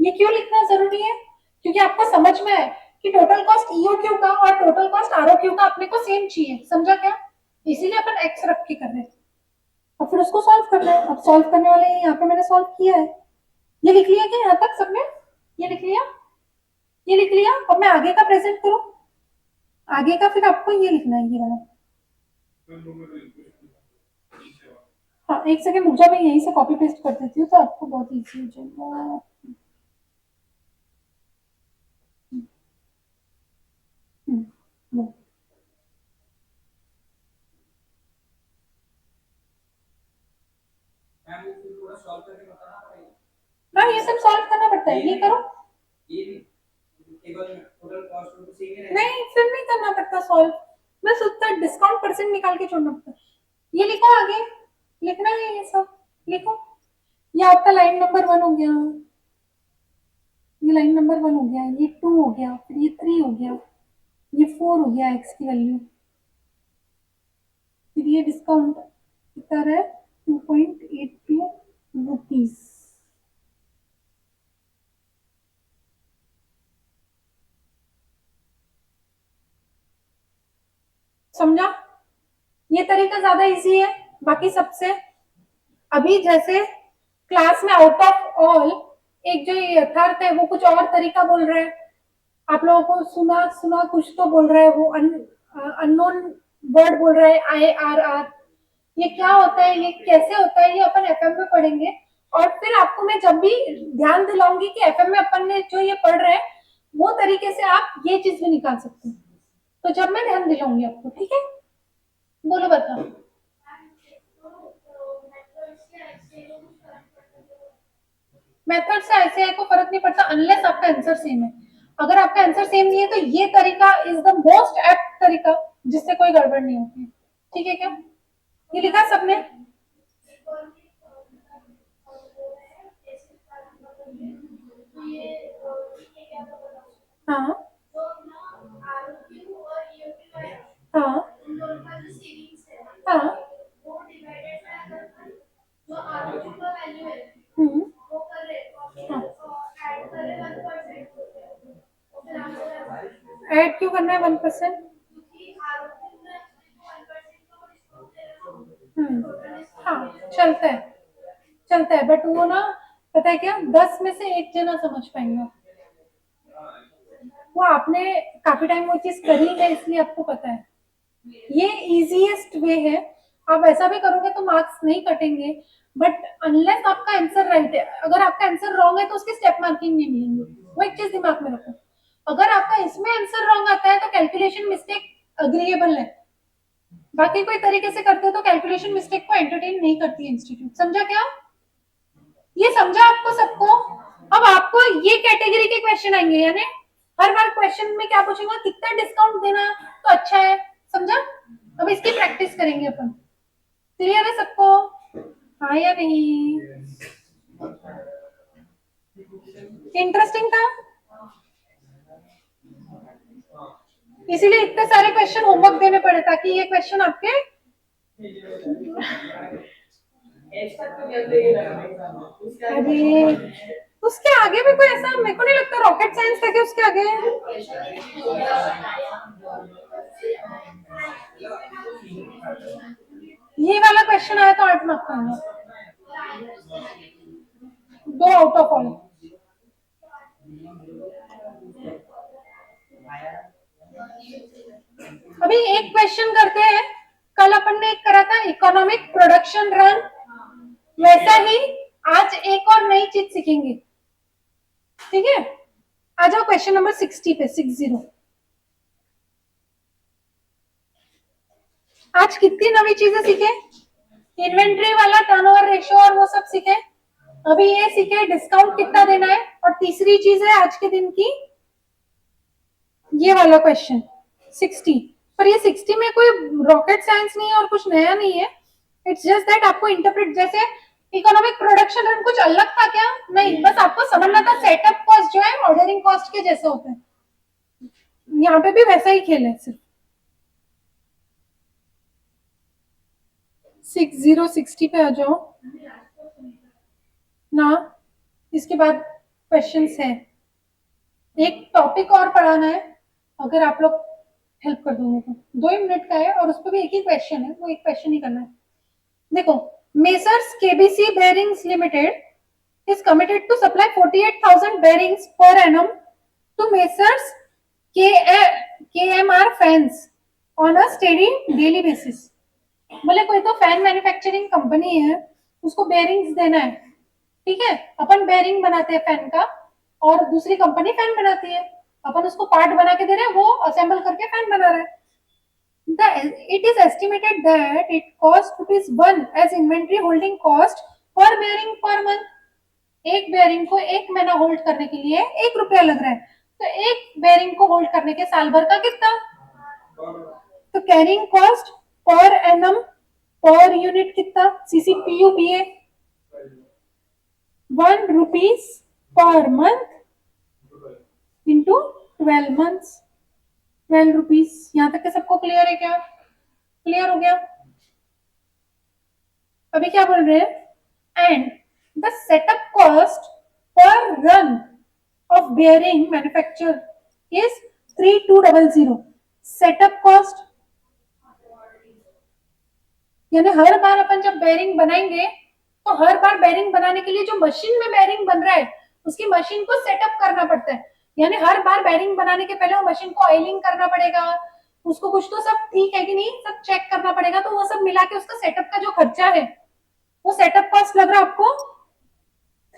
ये क्यों लिखना जरूरी है, क्योंकि आपको समझ में है कि टोटल कॉस्ट EOQ का और टोटल कॉस्ट ROQ का अपने को सेम चाहिए। समझा क्या, इसीलिए अपन एक्स रख के कर रहे हैं और फिर उसको सॉल्व करना है। अब सॉल्व करने वाले यहाँ पे मैंने सॉल्व किया है, ये लिख लिया क्या यहाँ तक सबने, ये लिख लिया, ये लिख लिया। अब मैं आगे का प्रेजेंट करूं, आगे का फिर आपको ये लिखना है ये वाला। हाँ एक सेकंड रुक जा, मैं यहीं से कॉपी पेस्ट कर देती हूँ तो आपको बहुत इजी हो जाएगा। हाँ ये सब सॉल्व करना पड़ता है, ये करो। नहीं फिर नहीं करना पड़ता सॉल्व, बस उतना डिस्काउंट परसेंट निकाल के छोड़ना पड़ता है। ये लिखो आगे, लिखना है ये सब लिखो। ये आपका लाइन नंबर 1 हो गया, ये लाइन नंबर 1 हो गया, ये 2 हो गया, फिर ये 3 हो गया, ये 4 हो गया एक्स की वैल्यू, फिर ये डिस्काउंट कितना है 2.82 रुपीज। समझा, ये तरीका ज्यादा इजी है बाकी सबसे। अभी जैसे क्लास में आउट ऑफ ऑल एक जो यथार्थ है वो कुछ और तरीका बोल रहा है, आप लोगों को सुना सुना कुछ तो बोल रहा है, वो अननोन वर्ड बोल रहा है IRR। ये क्या होता है, ये कैसे होता है, ये अपन FM में पढ़ेंगे। और फिर आपको मैं जब भी ध्यान दिलाऊंगी कि FM में अपन ने जो ये पढ़ रहे हैं वो तरीके से आप ये चीज भी निकाल सकते हैं, तो जब मैं ध्यान दिलाऊंगी आपको, ठीक है। बोलो बताओ, मेथड से ICI को फर्क नहीं पड़ता अनलेस आपका आंसर सेम है। अगर आपका आंसर सेम नहीं है तो ये तरीका इज द मोस्ट एप्ट तरीका जिससे कोई गड़बड़ नहीं होती है, ठीक है क्या। ये लिखा सबने? हाँ हाँ हाँ। हम्म। हाँ। ऐड क्यों करना है 1%? हाँ चलता है, चलता है, बट वो ना, पता है क्या, 10 में से एक जना समझ पाएंगे। वो आपने काफी टाइम वो चीज करी है, इसलिए आपको पता है। ये इजीएस्ट वे है। आप ऐसा भी करोगे तो मार्क्स नहीं कटेंगे, बट अनलेस आपका आंसर राइट है। अगर आपका आंसर रॉन्ग है तो उसकी स्टेप मार्किंग नहीं मिलेंगे। वो एक चीज दिमाग में रखो। अगर आपका इसमें आंसर रॉन्ग आता है तो कैलकुलेशन मिस्टेक अग्रीएबल है। बाकी कोई तरीके से करते हो तो कैलकुलेशन मिस्टेक को एंटरटेन नहीं करती है इंस्टीट्यूट। समझा क्या? ये समझा आपको सबको? अब आपको ये कैटेगरी के क्वेश्चन आएंगे, यानी हर बार क्वेश्चन में क्या पूछेगा, कितना डिस्काउंट देना तो अच्छा है। समझा? अब इसकी प्रैक्टिस करेंगे अपन। क्लियर है सबको? हाँ या नहीं? इंटरेस्टिंग था, इसीलिए इतने सारे क्वेश्चन होमवर्क देने पड़े ताकि ये क्वेश्चन आपके अरे उसके आगे भी कोई ऐसा मेरे को नहीं लगता रॉकेट साइंस था कि उसके आगे। ये वाला क्वेश्चन आया तो 8 मार्क का आएगा, 2 आउट ऑफ ऑल। अभी एक क्वेश्चन करते हैं। कल अपन ने एक करा था इकोनॉमिक प्रोडक्शन रन, वैसा ही आज एक और नई चीज सीखेंगे। ठीक है, आ जाओ क्वेश्चन नंबर 60 पे, 60। आज कितनी नवी चीजें सीखे? इन्वेंट्री वाला टर्नओवर रेशियो और वो सब सीखे। अभी ये सीखे डिस्काउंट कितना देना है, और तीसरी चीज है आज के दिन की ये वाला क्वेश्चन 60। पर ये 60 में कोई रॉकेट साइंस नहीं है और कुछ नया नहीं है। इट्स जस्ट दैट आपको इंटरप्रेट, जैसे इकोनॉमिक प्रोडक्शन रन कुछ अलग था क्या? नहीं, बस आपको समझना था सेटअप कॉस्ट जो है ऑर्डरिंग कॉस्ट के जैसे होता है। यहाँ पे भी वैसा ही खेल है सिर्फ। 60 पे आ जाओ ना। इसके बाद क्वेश्चंस है, एक टॉपिक और पढ़ाना है। अगर आप लोग हेल्प कर दोगे तो 2 ही मिनट का है, और उस पर भी एक ही क्वेश्चन है, वो एक क्वेश्चन ही करना है। देखो, messrs KBC bearings limited is committed to supply 48,000 bearings per annum to Messrs KMR fans on a steady daily basis। बोले कोई तो फैन मैन्युफैक्चरिंग कंपनी है, उसको बेयरिंग्स देना है। ठीक है, अपन बेयरिंग बनाते हैं फैन का, और दूसरी कंपनी फैन बनाती है। अपन उसको पार्ट बना के दे रहे हैं, वो असेंबल करके फैन बना रहा है। It is estimated that it costs ₹1 as inventory holding cost per bearing per month। एक बेयरिंग को 1 महीना होल्ड करने के लिए 1 रुपया लग रहा है, तो एक बेयरिंग को होल्ड करने के साल भर का कितना? तो carrying cost per annum per unit कितना? CCPUBA ₹1 per month into 12 months, ₹12। यहाँ तक के सबको क्लियर है क्या? क्लियर हो गया? अभी क्या बोल रहे हैं? And the setup cost per run of bearing manufacture is 3200। Setup cost यानी हर बार अपन जब बेयरिंग बनाएंगे तो हर बार बेयरिंग बनाने के लिए जो मशीन में बेयरिंग बन रहा है उसकी मशीन को सेटअप करना पड़ता है। यानी हर बार बेयरिंग बनाने के पहले वो मशीन को ऑयलिंग करना पड़ेगा, उसको कुछ तो सब ठीक है कि नहीं सब चेक करना पड़ेगा। तो वो सब मिला के उसका सेटअप का जो खर्चा है, वो सेटअप कॉस्ट लग रहा है आपको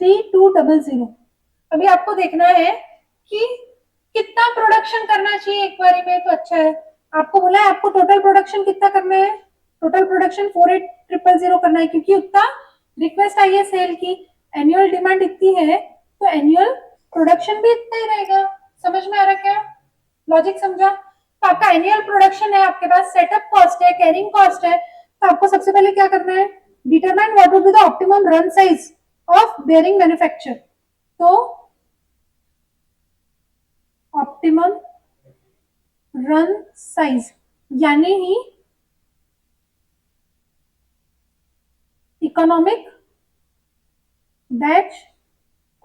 3200। अभी आपको देखना है कि कितना प्रोडक्शन करना चाहिए एक बारी में तो अच्छा है। आपको बोला है आपको टोटल प्रोडक्शन कितना करना है? टोटल प्रोडक्शन 48,000 करना है, क्योंकि उतना रिक्वेस्ट आई है सेल की, एनुअल डिमांड इतनी है, तो एनुअल प्रोडक्शन भी इतना ही रहेगा। समझ में आ रहा क्या? लॉजिक समझा? तो आपका एनुअल प्रोडक्शन है, आपके पास सेटअप कॉस्ट है, कैरिंग कॉस्ट है, तो आपको सबसे पहले क्या करना है, determine what would be the optimum run size of bearing manufacture. तो ऑप्टिमम रन साइज यानी ही economic batch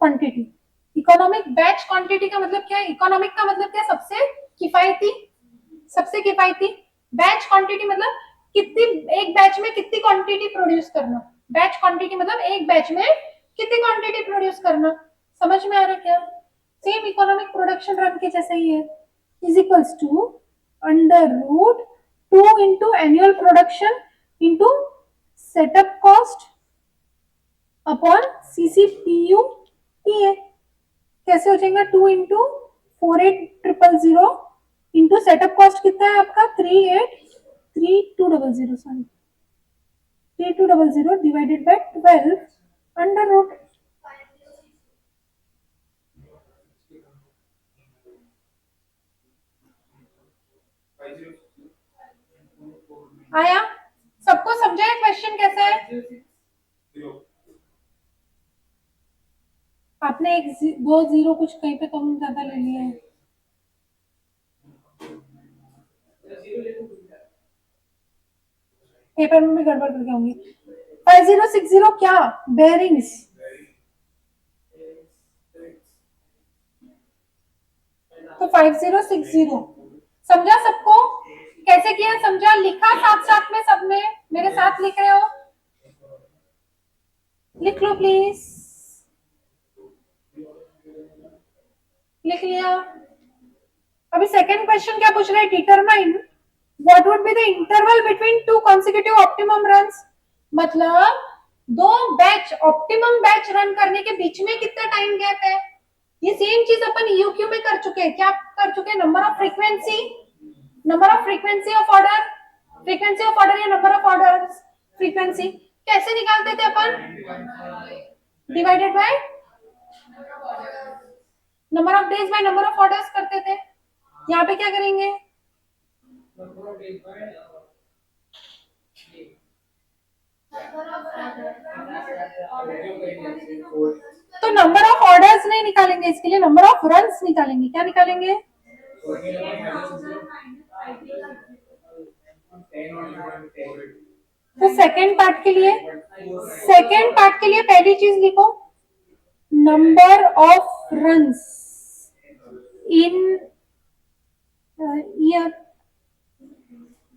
quantity. Economic batch quantity का मतलब क्या है, इकोनॉमिक का मतलब क्या है, सबसे किफायती, सबसे किफायती। बैच क्वांटिटी मतलब कितनी, एक बैच में कितनी क्वांटिटी प्रोड्यूस करना। बैच क्वांटिटी मतलब एक बैच में कितनी क्वांटिटी प्रोड्यूस करना। समझ में आ रहा क्या? सेम इकोनॉमिक प्रोडक्शन रन के जैसे ही है। Is equals to under root 2 into annual production into setup cost upon CCPU PA. कैसे हो जाएगा, 2 इंटू 48,000 इंटू सेटअप कॉस्ट कितना है आपका 383200, sorry 3200 divided by 12 under root. आया? सबको समझा है क्वेश्चन कैसा है? आपने एक दो जीरो कुछ कहीं पे कम ज्यादा ले लिया है। पेपर में भी गड़बड़ करके आऊंगी। 5060 क्या, बेयरिंग्स। तो 5060 समझा सबको? कैसे किया समझा, लिखा साथ साथ में सबने, मेरे साथ लिख रहे हो? लिख लो प्लीज। लिख लिया? अभी सेकंड क्वेश्चन क्या पूछ रहे हैं, determine what would be the interval between two consecutive optimum runs. मतलब दो बैच, ऑप्टिमम बैच रन करने के बीच में कितना टाइम गैप है। ये सेम चीज अपन यूक्यू में कर चुके हैं। क्या कर चुके हैं, number of frequency, number of frequency of order, frequency of order या नंबर ऑफ ऑर्डर फ्रीक्वेंसी कैसे निकालते थे अपन, divided by number of days by number of orders करते थे। यहाँ पे क्या करेंगे, तो नंबर ऑफ ऑर्डर्स नहीं निकालेंगे, इसके लिए नंबर ऑफ रन्स निकालेंगे। क्या निकालेंगे, तो सेकेंड पार्ट के लिए, सेकेंड पार्ट के लिए पहली चीज लिखो, number of runs in year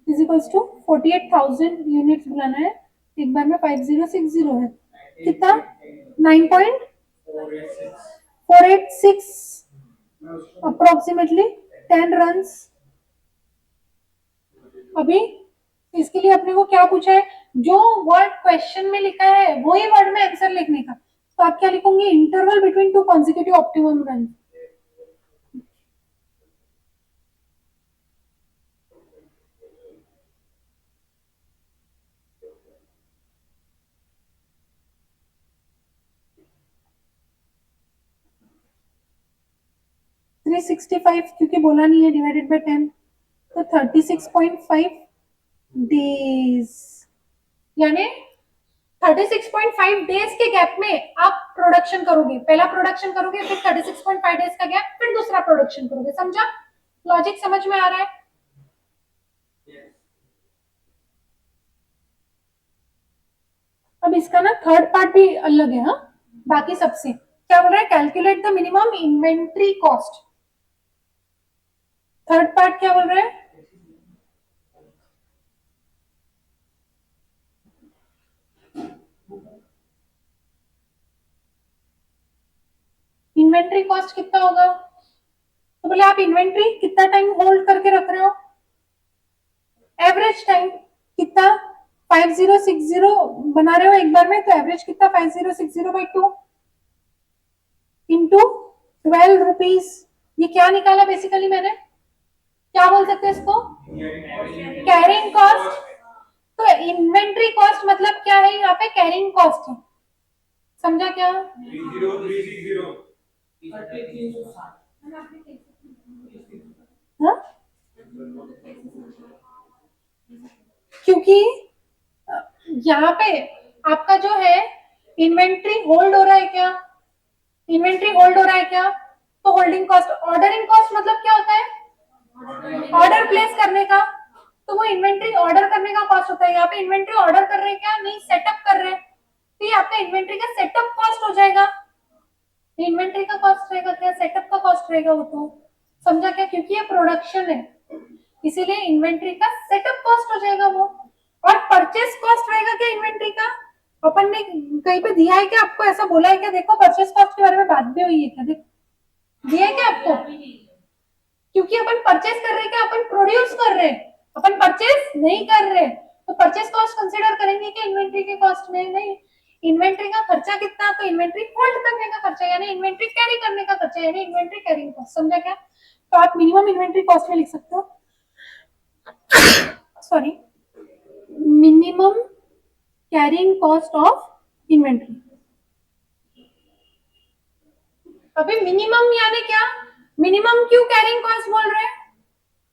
is equals to 48,000 units बनाना है। एक बार में 5060 है, कितना 9.486 अप्रोक्सीमेटली 10 रन्स। अभी इसके लिए अपने को क्या पूछा है, जो वर्ड क्वेश्चन में लिखा है वही वर्ड में आंसर लिखने का। तो आप क्या लिखोगे, interval between two consecutive optimum run. Three 365 क्योंकि बोला नहीं है, डिवाइडेड बाय 10, तो 36.5 डेज, यानी 36.5 डेज के गैप में आप प्रोडक्शन करोगे। पहला प्रोडक्शन करोगे, फिर 36.5 डेज का गैप, फिर दूसरा प्रोडक्शन करोगे। समझा, लॉजिक समझ में आ रहा है? अब इसका ना थर्ड पार्ट भी अलग है। हाँ, बाकी सबसे क्या बोल रहा है, calculate the minimum inventory cost. Third part क्या बोल रहा है, इन्वेंट्री कॉस्ट कितना होगा। तो बोले आप इन्वेंट्री कितना टाइम होल्ड करके रख रहे हो, एवरेज टाइम कितना 5060 बना रहे हो एक बार में, तो एवरेज कितना 5060/2 इंटू 12 रुपीज। ये क्या निकाला बेसिकली मैंने, क्या बोल सकते हैं इसको, कैरिंग कॉस्ट। तो इन्वेंट्री कॉस्ट मतलब क्या है, यहाँ पे कैरिंग कॉस्ट है। समझा क्या, 30360 हाँ? क्योंकि यहाँ पे आपका जो है इन्वेंट्री होल्ड हो रहा है क्या, इन्वेंट्री होल्ड हो रहा है क्या, तो होल्डिंग कॉस्ट, ऑर्डरिंग कॉस्ट मतलब क्या होता है, ऑर्डर प्लेस करने का, तो वो इन्वेंट्री ऑर्डर करने का कॉस्ट होता है। यहाँ पे इन्वेंट्री ऑर्डर कर रहे हैं क्या, नहीं सेटअप कर रहे हैं, तो ये आपका इन्वेंट्री का सेटअप कॉस्ट हो जाएगा। इन्वेंट्री का कॉस्ट रहेगा क्या, सेटअप का कॉस्ट रहेगा वो, तो समझा क्या, क्योंकि ये प्रोडक्शन है इसीलिए इन्वेंट्री का सेटअप कॉस्ट हो जाएगा वो। और परचेस कॉस्ट रहेगा क्या इन्वेंट्री का, अपन ने कहीं पे दिया है क्या आपको, ऐसा बोला है क्या, देखो परचेस कॉस्ट के बारे में बात भी हुई है क्या, देखो दिया है क्या आपको, क्योंकि अपन परचेस कर रहे हैं क्या, अपन प्रोड्यूस कर रहे हैं, अपन परचेस नहीं कर रहे, तो परचेस कॉस्ट कंसीडर करेंगे क्या इन्वेंट्री के कॉस्ट में, नहीं। इन्वेंट्री का खर्चा कितना, तो इन्वेंट्री होल्ड करने का खर्चा यानी इन्वेंट्री कैरी करने का खर्चा यानी इन्वेंट्री कैरिंग कॉस्ट, समझा क्या, तो आप मिनिमम इन्वेंट्री कॉस्ट में लिख सकते हो, sorry, minimum carrying cost of inventory. अभी मिनिमम यानी क्या, मिनिमम क्यों कैरिंग कॉस्ट बोल रहे हैं,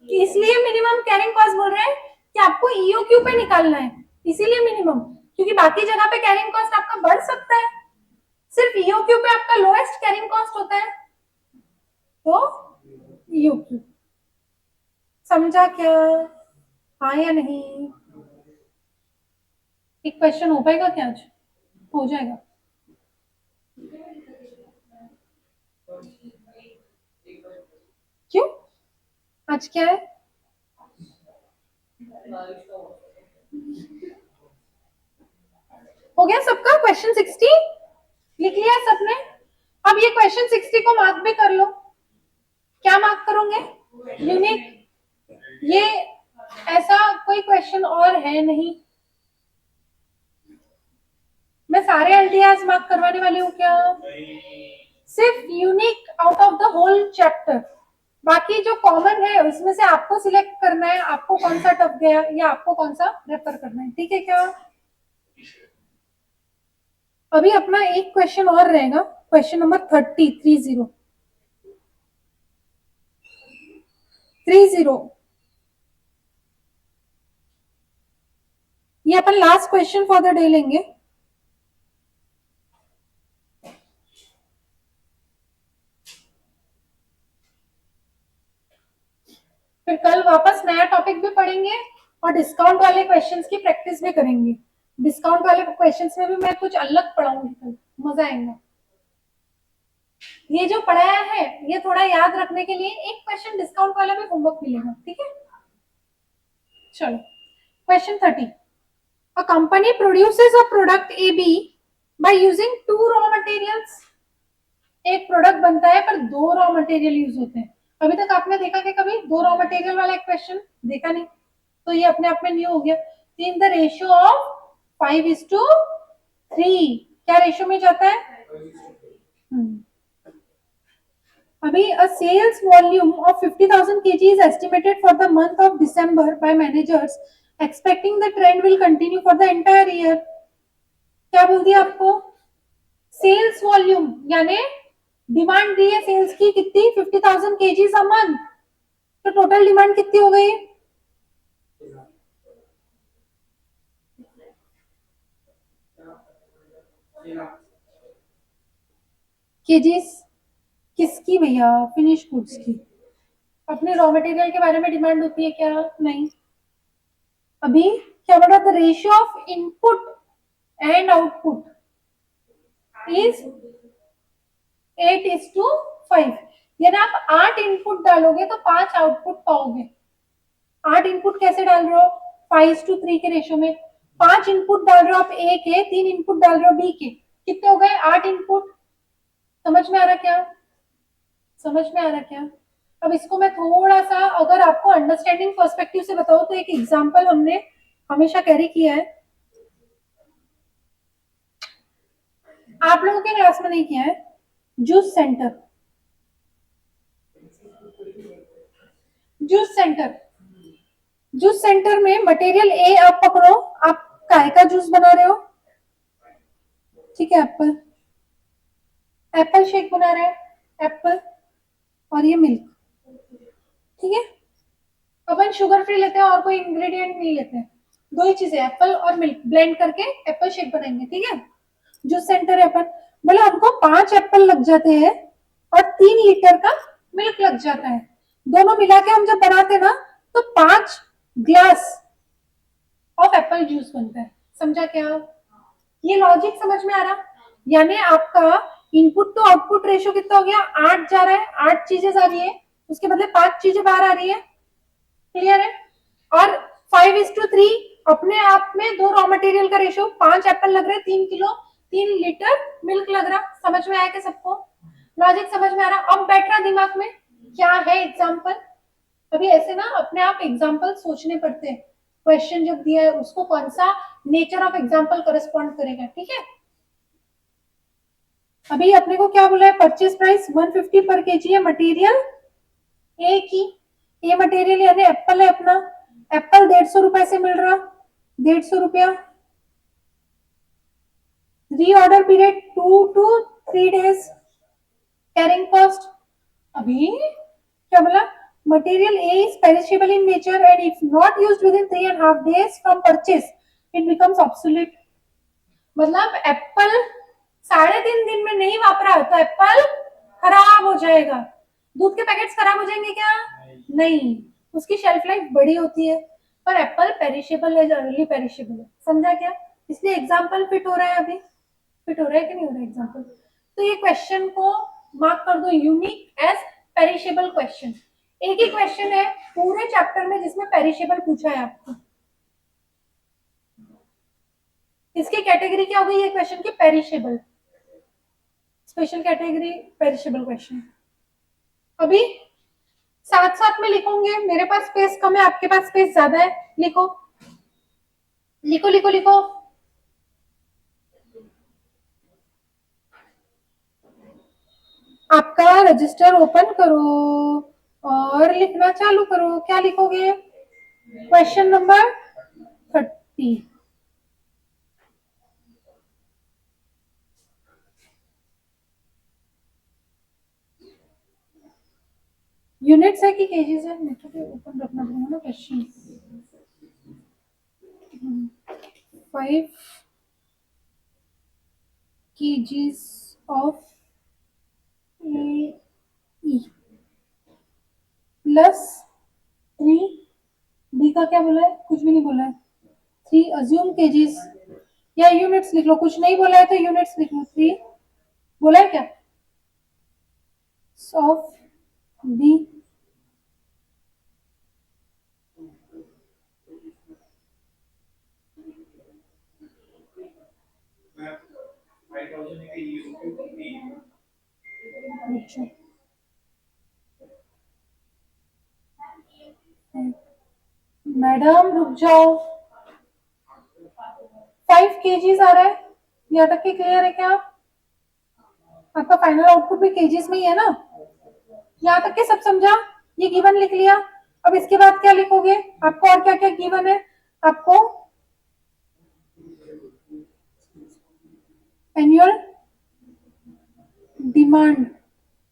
कि इसलिए मिनिमम कैरिंग कॉस्ट बोल रहे हैं कि आपको ईओक्यू पे निकालना है, इसीलिए मिनिमम, क्योंकि बाकी जगह पे कैरिंग कॉस्ट आपका बढ़ सकता है, सिर्फ ईओक्यू पे आपका लोएस्ट कैरिंग कॉस्ट होता है, तो ईओक्यू, समझा क्या, हाँ या नहीं। एक क्वेश्चन हो पाएगा क्या आज, हो जाएगा, क्यों, आज क्या है, हो गया सबका, क्वेश्चन 60 लिख लिया सबने। अब ये क्वेश्चन 60 को मार्क भी कर लो, क्या मार्क करोगे, यूनिक, ये ऐसा कोई क्वेश्चन और है नहीं, मैं सारे एलडीआर मार्क करवाने वाली हूँ क्या, सिर्फ unique out of the whole chapter, बाकी जो कॉमन है उसमें से आपको सिलेक्ट करना है, आपको कौन सा टफ गया या आपको कौन सा रेफर करना है, ठीक है क्या। अभी अपना एक क्वेश्चन और रहेगा, क्वेश्चन नंबर 30 ये अपन last question for the day लेंगे। फिर कल वापस नया टॉपिक भी पढ़ेंगे और डिस्काउंट वाले क्वेश्चंस की प्रैक्टिस भी करेंगे, डिस्काउंट वाले क्वेश्चंस में भी मैं कुछ अलग पढ़ाऊंगी कल, मजा आएगा। ये जो पढ़ाया है ये थोड़ा याद रखने के लिए एक क्वेश्चन डिस्काउंट वाला भी होमवर्क मिलेगा, ठीक है। चलो question 30, a company produces a product A B by using two raw materials, एक प्रोडक्ट बनता है पर दो रॉ मटेरियल यूज होते हैं। अभी तक आपने देखा कि कभी दो रॉ मटेरियल वाला एक क्वेश्चन देखा नहीं, तो ये अपने आप में न्यू हो गया। इन द रेशियो ऑफ 5:3, क्या रेशियो में जाता है, अभी a sales volume of 50,000 kg is estimated for the month of December by managers expecting the trend will continue for the entire year, क्या बोल दिया आपको, सेल्स वॉल्यूम यानी डिमांड दी है सेल्स की कितनी, 50,000 kg अ मंथ, तो टोटल डिमांड कितनी हो गई, केजीस किसकी भैया, फिनिश गुड्स की, अपने रॉ मटेरियल के बारे में डिमांड होती है क्या, नहीं। अभी क्या बोला, the ratio of input and output is 8:5, यानी आप 8 इनपुट डालोगे तो 5 आउटपुट पाओगे। 8 इनपुट कैसे डाल रहे हो, 5:3 के रेशियो में, 5 इनपुट डाल रहे हो आप ए के, 3 इनपुट डाल रहे हो बी के, कितने हो गए 8 इनपुट, समझ में आ रहा क्या, समझ में आ रहा क्या। अब इसको मैं थोड़ा सा अगर आपको अंडरस्टैंडिंग पर्सपेक्टिव से बताऊं तो एक एग्जांपल हमने हमेशा कैरी किया है, आप लोगों के क्लास में नहीं किया है, juice centre, juice centre, juice centre में मटेरियल ए आप पकड़ो, आप काय का जूस बना रहे हो, ठीक है, एप्पल, एप्पल शेक बना रहे हैं, एप्पल और ये मिल्क, ठीक है, अपन शुगर फ्री लेते हैं और कोई इंग्रेडिएंट नहीं लेते हैं, दो ही चीजें, एप्पल और मिल्क ब्लेंड करके एप्पल शेक बनाएंगे, ठीक है। जूस सेंटर है अपन, बोले हमको 5 एप्पल लग जाते हैं और 3 लीटर का मिल्क लग जाता है, दोनों मिला के हम जब बनाते ना तो 5 ग्लास ऑफ एप्पल जूस बनता है। समझा क्या? ये लॉजिक समझ में आ रहा? यानी आपका इनपुट टू आउटपुट रेशियो कितना हो गया, 8 जा रहा है, 8 चीजें आ रही है, उसके बदले 5 चीजें बाहर आ रही है। क्लियर है? और 5:3 अपने आप में दो रॉ मटेरियल का रेशियो, 5 एप्पल लग रहे, 3 किलो 3 लीटर मिल्क लग रहा। समझ में आया क्या सबको? लॉजिक समझ में आ रहा? अब बैठ रहा दिमाग में क्या है एग्जाम्पल। अभी ऐसे ना अपने आप एग्जाम्पल सोचने पड़ते हैं, क्वेश्चन जब दिया है उसको कौन सा नेचर ऑफ एग्जाम्पल करस्पॉन्ड करेगा, ठीक है। अभी अपने को क्या बोला है, परचेज प्राइस 150 पर केजी है मटेरियल ए की, ये मटेरियल यानी एप्पल है अपना, एप्पल 150 रुपए से मिल रहा, 150 रुपया। Reorder period 2 to 3 days, carrying cost. अभी क्या बोला, material A is perishable in nature and if not used with in 3.5 days from purchase it becomes obsolete. मतलब एप्पल 3.5 दिन में नहीं वापरा तो एप्पल खराब हो जाएगा। दूध के पैकेट्स खराब हो जाएंगे क्या? नहीं, उसकी शेल्फ लाइफ बड़ी होती है, पर एप्पल पेरिशेबल है, अर्ली पेरिशेबल है। समझा क्या? इसलिए एग्जाम्पल फिट हो रहा है, अभी फिट हो रहा है कि नहीं हो रहा है एग्जाम्पल। तो ये क्वेश्चन को मार्क कर दो यूनिक एज पेरिशेबल क्वेश्चन। एक ही क्वेश्चन है पूरे चैप्टर में जिसमें पेरिशेबल पूछा है आपको, इसकी कैटेगरी क्या हो गई ये क्वेश्चन की, perishable, special category perishable question. अभी साथ साथ में लिखोगे, मेरे पास स्पेस कम है, आपके पास स्पेस ज्यादा है, लिखो लिखो लिखो लिखो। आपका रजिस्टर ओपन करो और लिखना चालू करो। क्या लिखोगे? Question number 30। यूनिट्स है कि केजीज है, मेरे को ओपन रखना पड़ेगा ना question. 5 kgs of AE plus 3 B का क्या बोला है, कुछ भी नहीं बोला है, 3 अज्यूम केजीज या यूनिट्स लिख लो, कुछ नहीं बोला है तो यूनिट्स लिख लो। 3 बोला है क्या ऑफ बी, मैडम रुक जाओ, 5 केजीज आ रहा है, यहाँ तक के क्लियर है क्या? आपका फाइनल आउटपुट भी केजीज में ही है ना, यहाँ तक के सब समझा? ये गिवन लिख लिया, अब इसके बाद क्या लिखोगे, आपको और क्या क्या गिवन है, आपको एनुअल डिमांड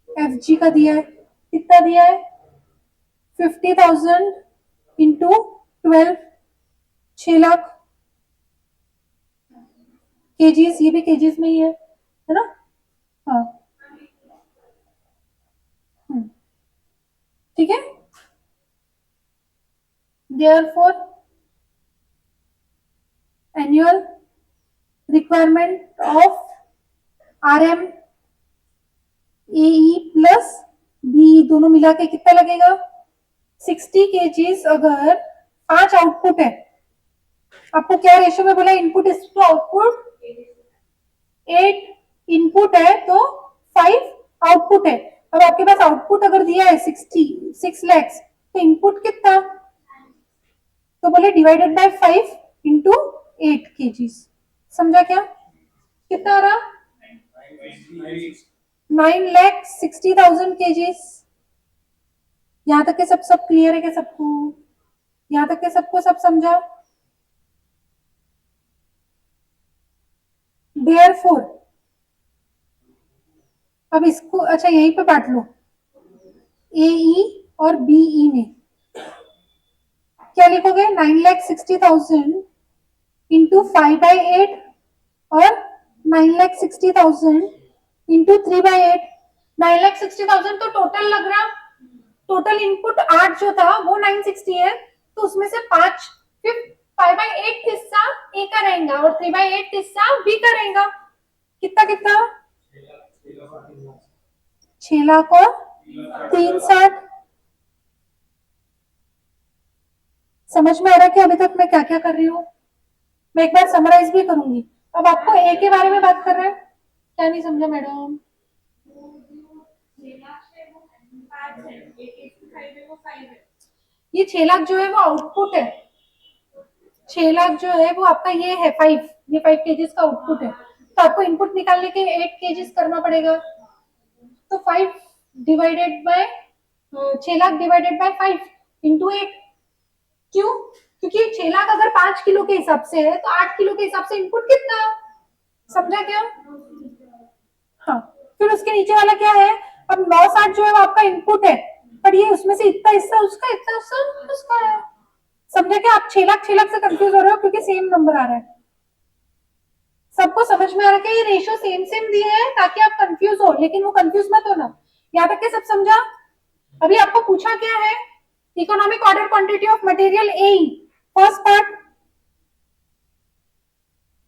एफजी का दिया है, कितना दिया है, 50,000 इंटू 12, 6 लाख केजीज, ये भी केजीज में ही है ना? हाँ ठीक है। Therefore annual requirement of RM AE plus BE दोनों मिला के कितना लगेगा, 60 केजीज। अगर 5 आउटपुट है, आपको क्या रेशियो में बोला, input is to output, 8 input है तो 5 आउटपुट है। अब आपके पास आउटपुट अगर दिया है 6 लाख तो इनपुट कितना, तो बोले डिवाइडेड बाय 5 इंटू 8 केजीज। समझा क्या? कितना आ रहा, 9,60,000 केजीज। यहाँ तक के सब क्लियर है क्या सबको? यहाँ तक के सबको सब समझा? Therefore अब इसको अच्छा यहीं पे बांट लो, AE और BE में, क्या लिखोगे 9,60,000 इंटू 5/8 और 9,60,000 इंटू 3/8। 9,60,000 तो टोटल लग रहा, टोटल इनपुट 8 जो था वो 960 है, तो उसमें से 5 फिर 5/8 हिस्सा ए का रहेगा और 3/8 हिस्सा बी का रहेगा। कितना कितना 6 लाख और 360। समझ में आ रहा है कि अभी तक मैं क्या क्या कर रही हूँ? मैं एक बार समराइज भी करूंगी। अब आपको ए के बारे में बात कर रहे हैं, क्या नहीं समझा मैडम? ये 6 लाख जो है वो आउटपुट है, 6 लाख जो है वो आपका ये है 5, ये 5 केजीज का आउटपुट है, तो आपको इनपुट निकालने के 8 केजीज करना पड़ेगा। तो 5 divided by 6 lakh divided by 5 into 8। क्यों? क्योंकि 6 लाख अगर 5 किलो के हिसाब से है तो 8 किलो के हिसाब से इनपुट कितना? समझा क्या? हाँ। फिर उसके नीचे वाला क्या है? अब 960 जो है वो आपका इनपुट है, पर ये उसमें से इतना हिस्सा उसका, इतना हिस्सा उसका है। समझा क्या? आप 6 लाख से कंफ्यूज हो रहे हो क्योंकि सेम नंबर आ रहा है। सबको समझ में आ रहा है कि ये रेशियो सेम सेम दिए हैं ताकि आप कंफ्यूज हो, लेकिन वो कंफ्यूज मत होना। यहाँ तक के सब समझा? अभी आपको पूछा क्या है? Economic order quantity of material A, first part.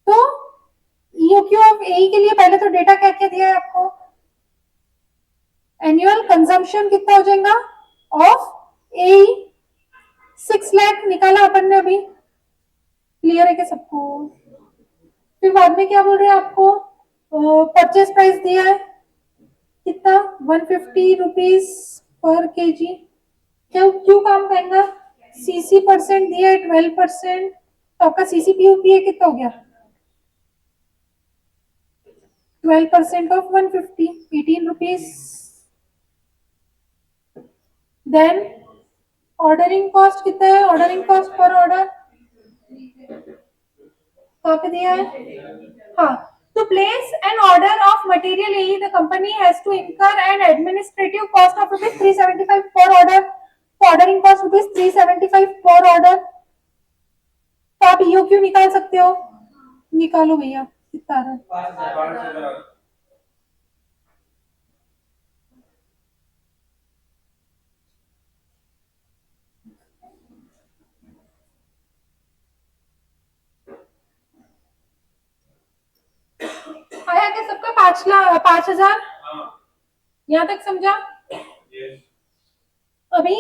तो ईओक्यू ऑफ ए के लिए पहले तो डेटा क्या क्या दिया है आपको? एनुअल कंजम्पशन कितना हो जाएगा ऑफ ए, 6 लाख निकाला अपन ने अभी। क्लियर है क्या सबको? फिर बाद में क्या बोल रहे हैं आपको? परचेज प्राइस दिया है कितना 150 रुपीज पर केजी। क्यों क्यों काम करेगा? सीसी परसेंट दिया है 12%, तो आपका सीसीपीयूपीए कितना हो गया? 12% of 150, 18 rupees. Then ordering cost कितना है? ऑर्डरिंग कॉस्ट पर ऑर्डर कहाँ पे दिया है? हाँ, to place an order of material A, the company has to incur an administrative cost of rupees 375 per order. तो ordering cost rupees 375 per order। तो आप EOQ निकाल सकते हो, निकालो भैया कितना आ रहा है? 5,000। आया क्या सबका? 5,000? यहाँ तक समझा? यस। अभी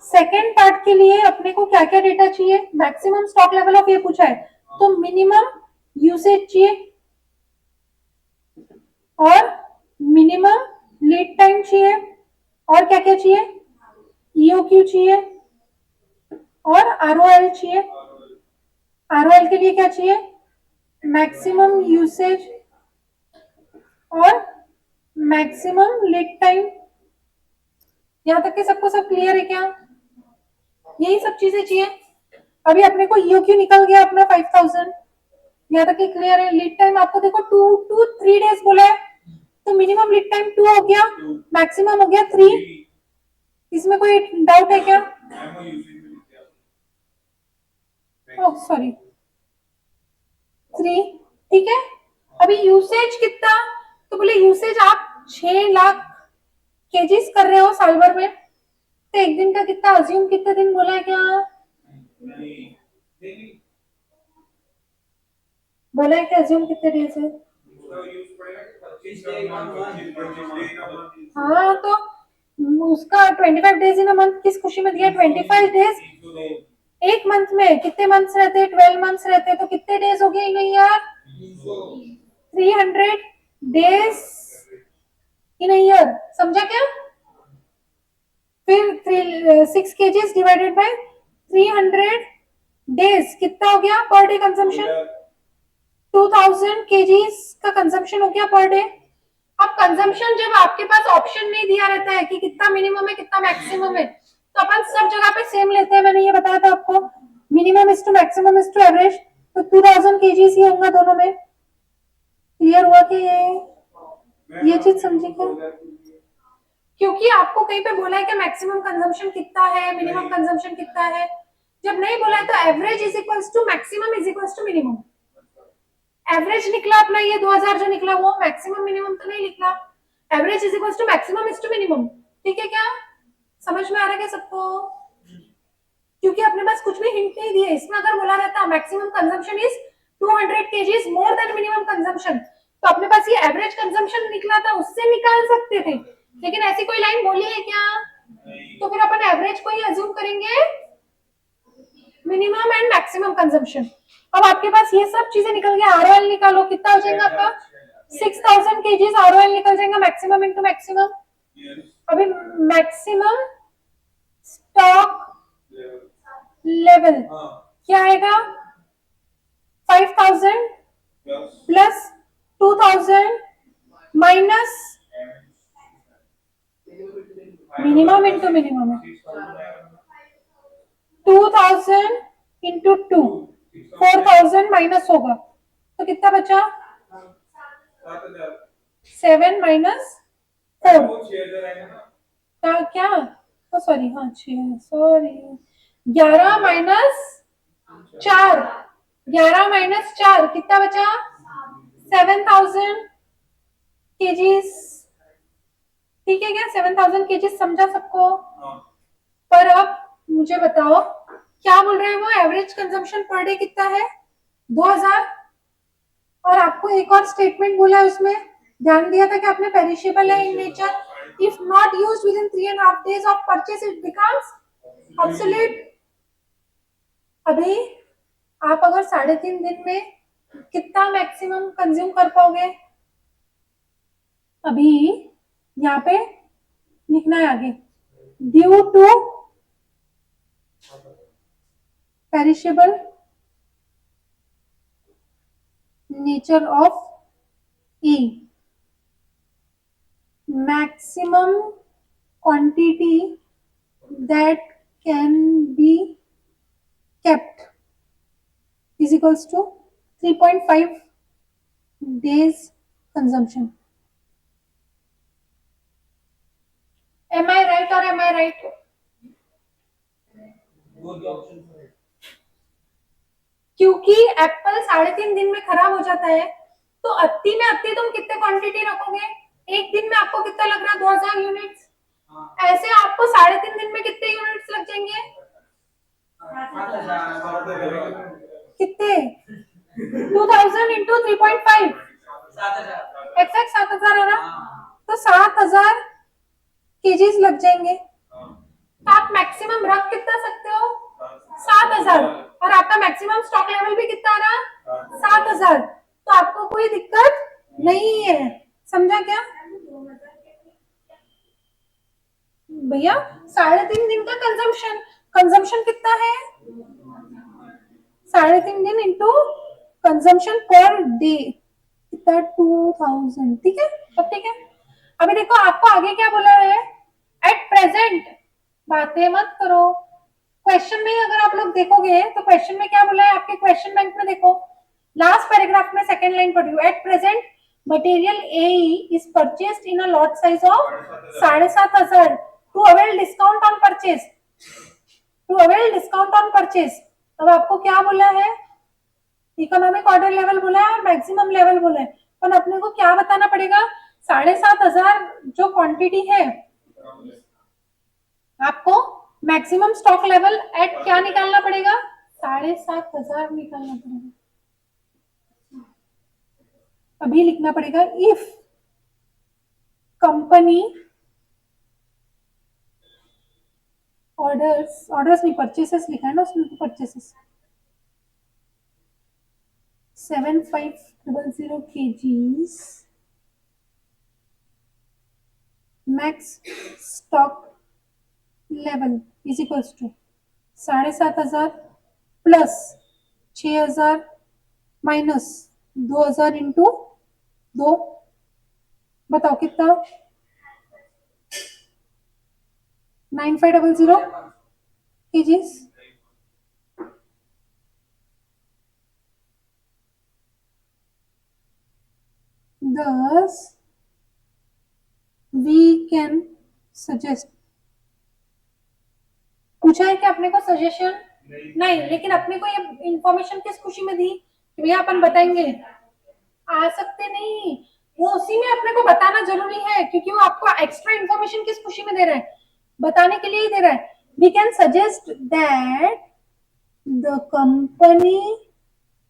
सेकेंड पार्ट के लिए अपने को क्या क्या डेटा चाहिए? मैक्सिमम स्टॉक लेवल ऑफ ये पूछा है, तो मिनिमम यूसेज चाहिए और मिनिमम लीड टाइम चाहिए, और क्या क्या चाहिए? ईओक्यू चाहिए और आरओएल चाहिए। आरओएल के लिए क्या चाहिए? मैक्सिमम यूसेज और मैक्सिमम लीड टाइम। यहाँ तक के सबको सब क्लियर है क्या? यही सब चीजें चाहिए। अभी अपने को ईओक्यू निकल गया अपना 5,000, यहाँ तक के क्लियर है। लीड टाइम आपको देखो 2 to 3 डेज बोला है, तो मिनिमम लीड टाइम 2 हो गया, मैक्सिमम हो गया 3। इसमें कोई डाउट है क्या? ओह सॉरी 3, ठीक है। अभी यूसेज कितना? तो बोले यूसेज आप 6 लाख केजीज कर रहे हो साल भर में, तो एक दिन का कितना अज्यूम, कितने दिन बोला है क्या? बोला है क्या अज्यूम कितने डेज है? हाँ, तो उसका 25 डेज इन अ मंथ किस खुशी में दिया? 25 डेज एक मंथ में कितने मंथ्स रहते हैं? 12 मंथ्स रहते हैं, तो कितने डेज हो गए इन ईयर? 300 days in year. समझा क्या? फिर 6 केजीज डिवाइडेड बाय 300 डेज कितना हो गया पर डे कंजम्पशन? 2000 केजीज का कंजम्पशन हो गया पर डे। अब कंजम्पशन जब आपके पास ऑप्शन नहीं दिया रहता है कि कितना मिनिमम है कितना मैक्सिमम है, तो अपन सब जगह पे सेम लेते हैं। मैंने ये बताया था आपको, minimum is to maximum is to average, तो 2000 केजीज ही होगा दोनों में। क्लियर हुआ कि ये चीज समझी क्या? क्योंकि आपको कहीं पे बोला है कि मैक्सिमम कंजम्पशन कितना है, मिनिमम कंजम्पशन कितना है, जब नहीं बोला है तो average is equals to maximum is equals to minimum. Average निकला अपना ये 2000 जो निकला वो मैक्सिमम मिनिमम तो नहीं निकला। Average is equals to maximum is to minimum. ठीक है क्या? समझ में आ रहा है क्या सबको? क्योंकि अपने पास कुछ भी हिंट नहीं दिए। इसमें अगर बोला रहता maximum consumption is 200 kgs more than minimum consumption, तो अपने पास ये एवरेज कंजम्पशन निकला था, उससे निकाल सकते थे। लेकिन ऐसी कोई लाइन बोली है क्या? तो फिर अपन एवरेज को ही अज्यूम करेंगे मिनिमम एंड मैक्सिमम कंजम्पशन। अब आपके पास ये सब चीजें निकल गया। आरओएल निकालो, कितना हो जाएगा आपका? 6000 kgs आरओएल निकल जाएगा मैक्सिमम इनटू मैक्सिमम। अभी मैक्सिमम स्टॉक लेवल क्या आएगा? 5000 plus 2000 minus minimum into minimum है 2000 इंटू 2 4000 माइनस होगा तो कितना बचा? 7 माइनस 4 क्या? तो सॉरी, हाँ 6 सॉरी 11 माइनस 4 11 माइनस 4 कितना बचा? 7000 केजीज। ठीक है क्या? 7000 केजीज समझा सबको? पर अब मुझे बताओ क्या बोल रहे हैं वो? एवरेज कंजम्पशन पर डे कितना है? 2000। और आपको एक और स्टेटमेंट बोला है उसमें, ध्यान दिया था कि आपने पेरिशेबल है in nature. If not used with in 3.5 days of purchase it becomes obsolete. अभी आप अगर 3.5 दिन में कितना मैक्सिमम कंज्यूम कर पाओगे? अभी यहाँ पे लिखना है आगे, due to perishable nature of E, maximum quantity that can be kept is equals to 3.5 days consumption. Am I right or am I right? क्योंकि एप्पल 3.5 दिन में खराब हो जाता है, तो अत्ती में अत्ती तुम कितने क्वांटिटी रखोगे? एक दिन में आपको कितना लग रहा है? 2000 यूनिट्स। ऐसे आपको 3.5 दिन में कितने यूनिट्स लग जाएंगे? कितने? 2000 इंटू 3.5 एक्सैक्ट 7000 है ना? तो 7000 केजीज लग जाएंगे। तो आप मैक्सिमम रख कितना सकते हो? 7000। और आपका मैक्सिमम स्टॉक लेवल भी कितना आ रहा? 7000। तो आपको कोई दिक्कत नहीं है। समझा क्या भैया? 3.5 दिन का कंजम्पशन, कंजम्पशन कितना है? 3.5 दिन इंटू कंजम्पशन पर डे कितना? 2000। ठीक है, अब ठीक है। अभी देखो आपको आगे क्या बोला है? At present. बातें मत करो। क्वेश्चन में अगर आप लोग देखोगे तो क्वेश्चन में क्या बोला है? आपके क्वेश्चन बैंक में देखो, लास्ट पैराग्राफ में सेकंड लाइन पढ़ी हूँ। At present material A is purchased in a lot size of 7500 to avail discount on purchase. To avail discount on purchase. अब आपको क्या बोला है? इकोनॉमिक ऑर्डर लेवल बोला है और मैक्सिमम लेवल बोला है, पर अपने को क्या बताना पड़ेगा? 7500 जो क्वांटिटी है, आपको मैक्सिमम स्टॉक लेवल एट क्या निकालना पड़ेगा? 7500 निकालना पड़ेगा। अभी लिखना पड़ेगा इफ कंपनी ऑर्डर्स, ऑर्डर्स नहीं परचेसेस लिखा है ना उसमें, purchases 7500 kgs max stock level is equals to 7500 plus 6000 minus 2000 into 2। बताओ कितना? 9500 kgs। Thus, we can suggest। पूछा है कि अपने को सजेशन नहीं, लेकिन अपने को ये इंफॉर्मेशन किस खुशी में दी कि भैया अपन बताएंगे, आ सकते नहीं, वो उसी में अपने को बताना जरूरी है, क्योंकि वो आपको एक्स्ट्रा इंफॉर्मेशन किस खुशी में दे रहा है, बताने के लिए ही दे रहा है. We can suggest that the company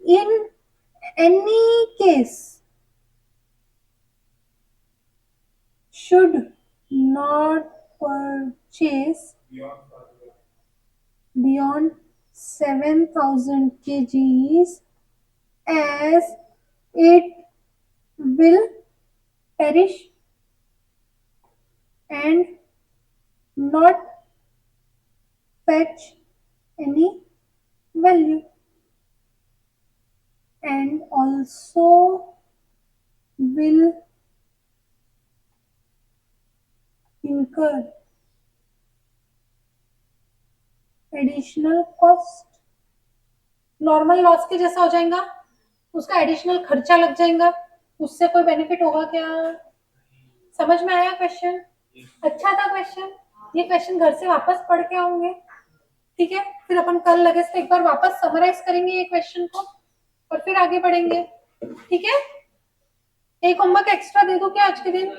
in any case should not purchase beyond 7,000 kgs as it will perish and not fetch any value, and also will incur additional cost. Normal loss के जैसा हो जाएगा, उसका additional खर्चा लग जाएगा, उससे कोई बेनिफिट होगा क्या? समझ में आया क्वेश्चन? अच्छा था क्वेश्चन. ये क्वेश्चन घर से वापस पढ़ के आओगे, ठीक है? फिर अपन कल लगे से एक बार वापस समराइज करेंगे ये क्वेश्चन को और फिर आगे बढ़ेंगे, ठीक है? एक होमवर्क एक्स्ट्रा दे दो क्या आज के दिन?